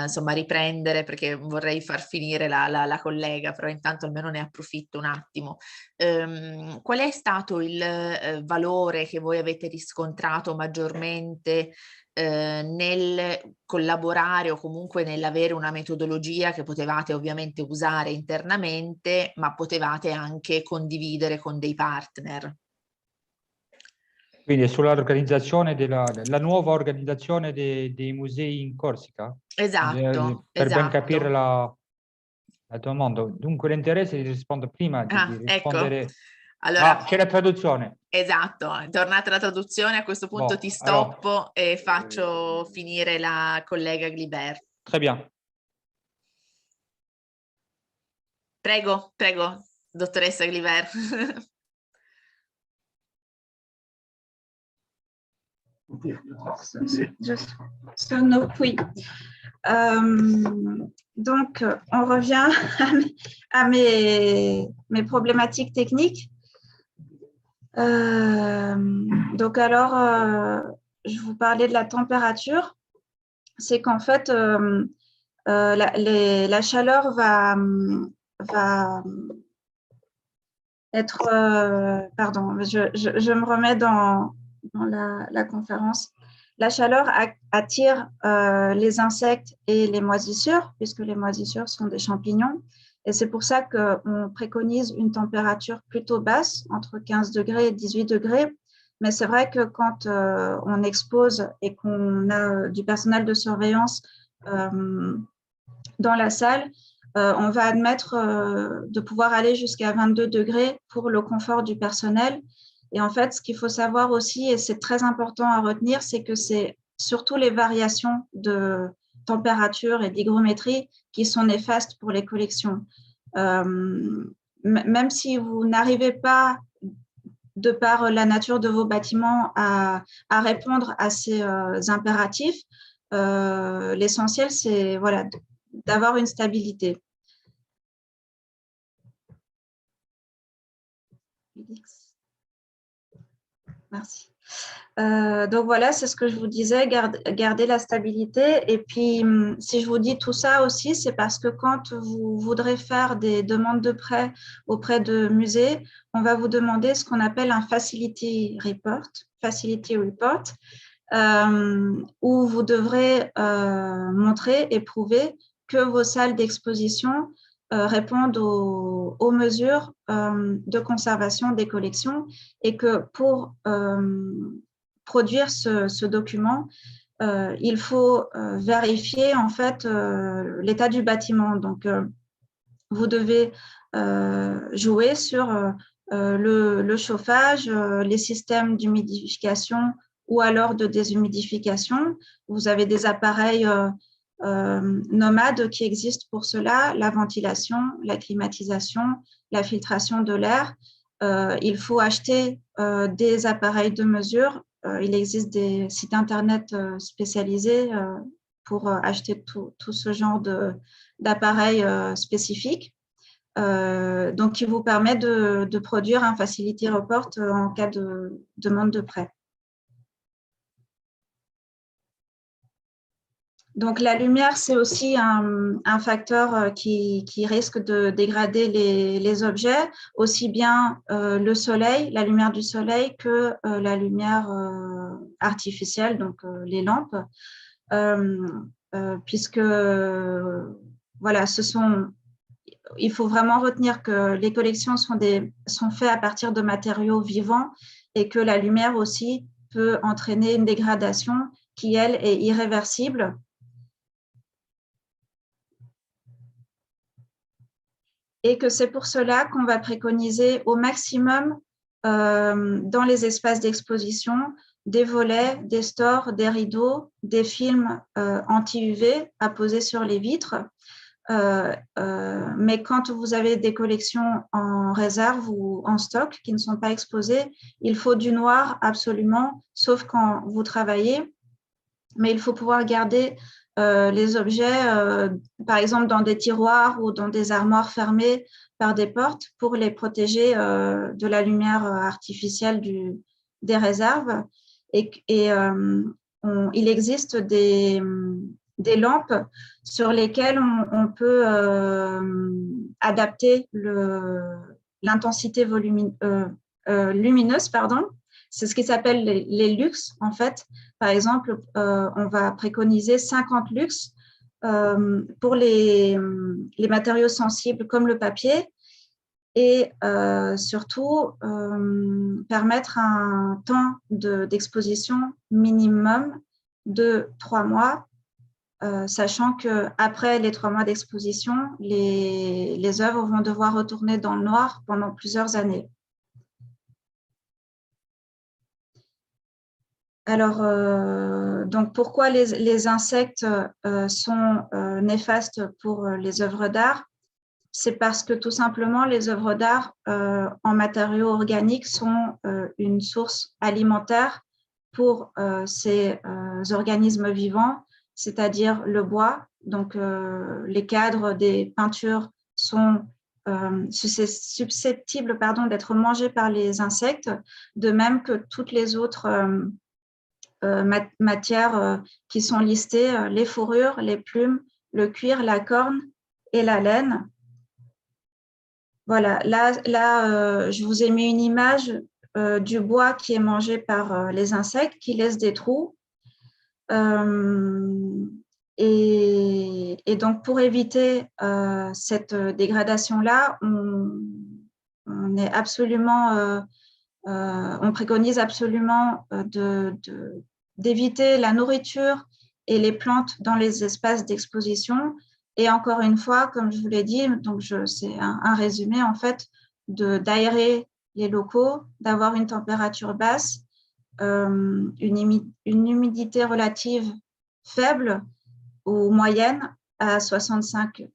insomma, riprendere, perché vorrei far finire la collega, però intanto almeno ne approfitto un attimo. Qual è stato il valore che voi avete riscontrato maggiormente nel collaborare o comunque nell'avere una metodologia che potevate ovviamente usare internamente, ma potevate anche condividere con dei partner? Quindi è sull'organizzazione la nuova organizzazione dei musei in Corsica? Esatto, Per ben esatto. capire la domanda. Dunque l'interesse di rispondere prima di Ecco. rispondere. Allora, C'è la traduzione. esatto, è tornata la traduzione, a questo punto ti stoppo e faccio finire la collega Glibert. Très bien. Prego, prego, dottoressa Glibert. Oui. Donc, on revient à mes problématiques techniques. Donc, alors, je vous parlais de la température. C'est qu'en fait, la chaleur va être... pardon, je me remets dans la conférence. La chaleur attire les insectes et les moisissures, puisque les moisissures sont des champignons. Et c'est pour ça qu'on préconise une température plutôt basse, entre 15 degrés et 18 degrés. Mais c'est vrai que quand on expose et qu'on a du personnel de surveillance dans la salle, on va admettre de pouvoir aller jusqu'à 22 degrés pour le confort du personnel. Et en fait, ce qu'il faut savoir aussi, et c'est très important à retenir, c'est que c'est surtout les variations de température et d'hygrométrie qui sont néfastes pour les collections. Même si vous n'arrivez pas, de par la nature de vos bâtiments, à répondre à ces impératifs, l'essentiel, c'est voilà, d'avoir une stabilité. Merci. Donc voilà, c'est ce que je vous disais, garder la stabilité. Et puis, si je vous dis tout ça aussi, c'est parce que quand vous voudrez faire des demandes de prêt auprès de musées, on va vous demander ce qu'on appelle un Facility Report, où vous devrez montrer et prouver que vos salles d'exposition répondent aux mesures de conservation des collections et que pour produire ce document, il faut vérifier en fait l'état du bâtiment. Donc, vous devez jouer sur le chauffage, les systèmes d'humidification ou alors de déshumidification. Vous avez des appareils nomades qui existent pour cela, la ventilation, la climatisation, la filtration de l'air. Il faut acheter des appareils de mesure. Il existe des sites internet spécialisés pour acheter tout ce genre d'appareils spécifiques. Donc, qui vous permet de produire un Facility Report en cas de demande de prêt. Donc, la lumière, c'est aussi un facteur qui risque de dégrader les objets, aussi bien le soleil, la lumière du soleil, que la lumière artificielle, donc les lampes, puisque voilà, il faut vraiment retenir que les collections sont faites à partir de matériaux vivants et que la lumière aussi peut entraîner une dégradation qui, elle, est irréversible. et que c'est pour cela qu'on va préconiser au maximum dans les espaces d'exposition des volets, des stores, des rideaux, des films anti-UV à poser sur les vitres. Mais quand vous avez des collections en réserve ou en stock qui ne sont pas exposées, il faut du noir absolument, sauf quand vous travaillez. Mais il faut pouvoir garder les objets, par exemple, dans des tiroirs ou dans des armoires fermées par des portes pour les protéger de la lumière artificielle des réserves. Il existe des lampes sur lesquelles on peut adapter l'intensité lumineuse, pardon. C'est ce qui s'appelle les lux, en fait. Par exemple, on va préconiser 50 lux pour les matériaux sensibles comme le papier et surtout permettre un temps d'exposition minimum de 3 mois, sachant qu'après les 3 mois d'exposition, les œuvres vont devoir retourner dans le noir pendant plusieurs années. Alors, donc pourquoi les insectes sont néfastes pour les œuvres d'art? C'est parce que tout simplement, les œuvres d'art en matériaux organiques sont une source alimentaire pour ces organismes vivants, c'est-à-dire le bois. Donc, les cadres des peintures sont susceptibles d'être mangés par les insectes, de même que toutes les autres matières qui sont listées, les fourrures, les plumes, le cuir, la corne et la laine. Voilà, là je vous ai mis une image du bois qui est mangé par les insectes, qui laisse des trous. Et donc, pour éviter cette dégradation-là, on est absolument, on préconise absolument d'éviter la nourriture et les plantes dans les espaces d'exposition. Et encore une fois, comme je vous l'ai dit, donc c'est un résumé en fait d'aérer les locaux, d'avoir une température basse, une humidité relative faible ou moyenne à 65%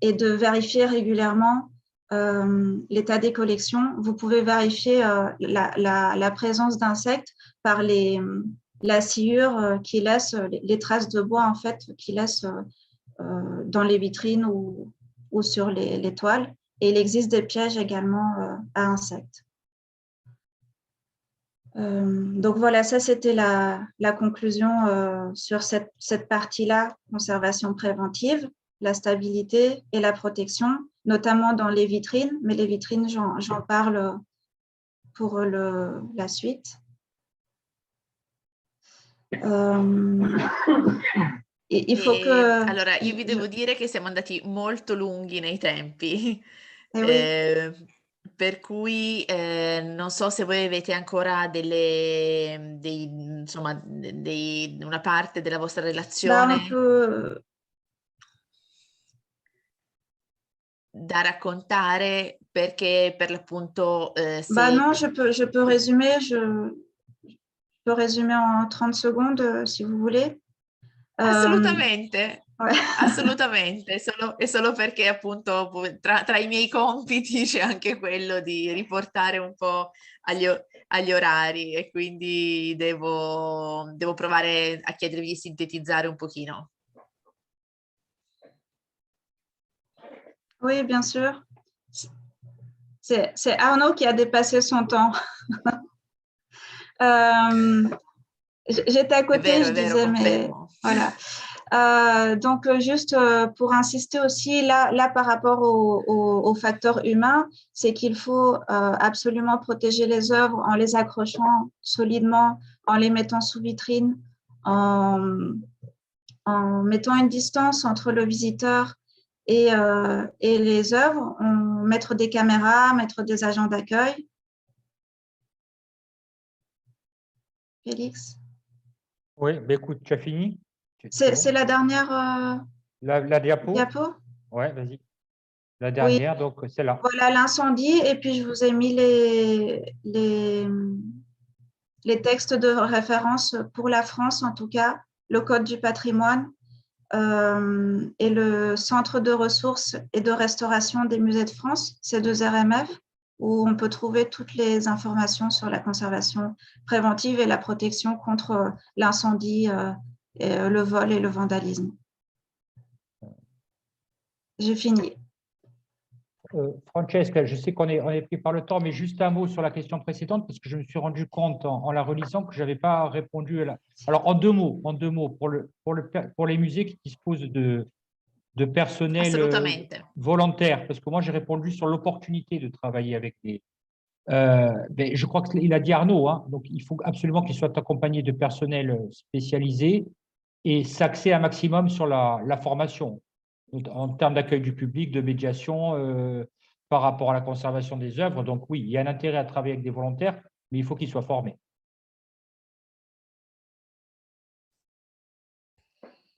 et de vérifier régulièrement l'état des collections. Vous pouvez vérifier la présence d'insectes par la sciure qui laisse, les traces de bois en fait, qui laissent dans les vitrines ou sur les toiles. Et il existe des pièges également à insectes. Donc voilà, ça c'était la conclusion sur cette partie-là, conservation préventive, la stabilité et la protection, notamment dans les vitrines, mais les vitrines, j'en parle pour la suite. Il faut que... Allora, io vi devo dire che siamo andati molto lunghi nei tempi. Oui. Per cui non so se voi avete ancora una parte della vostra relazione da raccontare, perché per l'appunto non, je peux résumer, je peux résumer en 30 secondes si vous voulez. Assolutamente. Assolutamente, è solo perché appunto tra i miei compiti c'è anche quello di riportare un po' agli orari e quindi devo provare a chiedervi di sintetizzare un pochino. Oui, bien sûr. C'est Arnaud qui a dépassé son temps. J'étais à côté, je disais, mais voilà. Donc, juste pour insister aussi, là par rapport au facteur humain, c'est qu'il faut absolument protéger les œuvres en les accrochant solidement, en les mettant sous vitrine, en mettant une distance entre le visiteur et les œuvres, mettre des caméras, mettre des agents d'accueil. Félix? Oui, bah écoute, tu as fini? C'est la dernière la diapo? diapo? Ouais, vas-y. La dernière, donc c'est là. Voilà l'incendie, et puis je vous ai mis les textes de référence pour la France, en tout cas, le Code du patrimoine et le Centre de ressources et de restauration des musées de France, C2RMF, où on peut trouver toutes les informations sur la conservation préventive et la protection contre l'incendie, le vol et le vandalisme. J'ai fini. Francesca, je sais qu'on est pris par le temps, mais juste un mot sur la question précédente, parce que je me suis rendu compte en la relisant que je n'avais pas répondu à la... Alors, en deux mots, pour les musées qui disposent de personnel volontaire, parce que moi, j'ai répondu sur l'opportunité de travailler avec des... Ben, je crois qu'il a dit Arnaud, hein, donc il faut absolument qu'il soit accompagné de personnel spécialisé et s'axer un maximum sur la formation en termes d'accueil du public, de médiation par rapport à la conservation des œuvres. Donc oui, il y a un intérêt à travailler avec des volontaires, mais il faut qu'ils soient formés.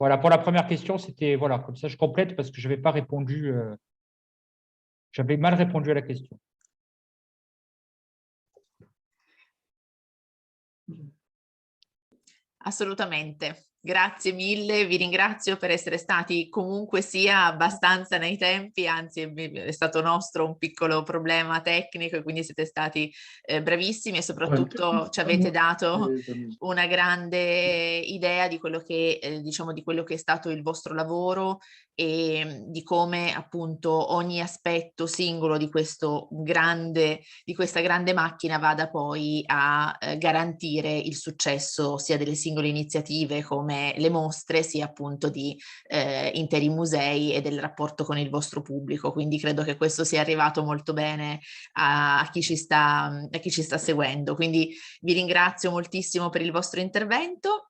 Voilà, pour la première question, c'était, voilà, comme ça je complète parce que je n'avais pas répondu, j'avais mal répondu à la question. Assolutamente. Grazie mille, vi ringrazio per essere stati comunque sia abbastanza nei tempi, anzi è stato nostro un piccolo problema tecnico e quindi siete stati bravissimi e soprattutto ci avete dato una grande idea di quello che diciamo di quello che è stato il vostro lavoro e di come appunto ogni aspetto singolo di questa grande macchina vada poi a garantire il successo sia delle singole iniziative come le mostre, sia appunto di interi musei e del rapporto con il vostro pubblico. Quindi credo che questo sia arrivato molto bene a chi ci sta seguendo. Quindi vi ringrazio moltissimo per il vostro intervento.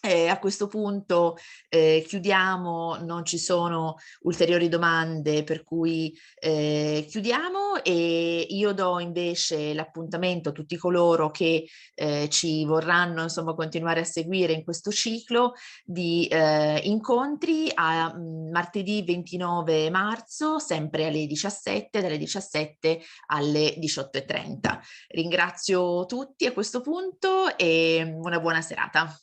A questo punto chiudiamo, non ci sono ulteriori domande per cui chiudiamo e io do invece l'appuntamento a tutti coloro che ci vorranno insomma continuare a seguire in questo ciclo di incontri a martedì 29 marzo, sempre alle 17, dalle 17 alle 18:30. Ringrazio tutti a questo punto e una buona serata.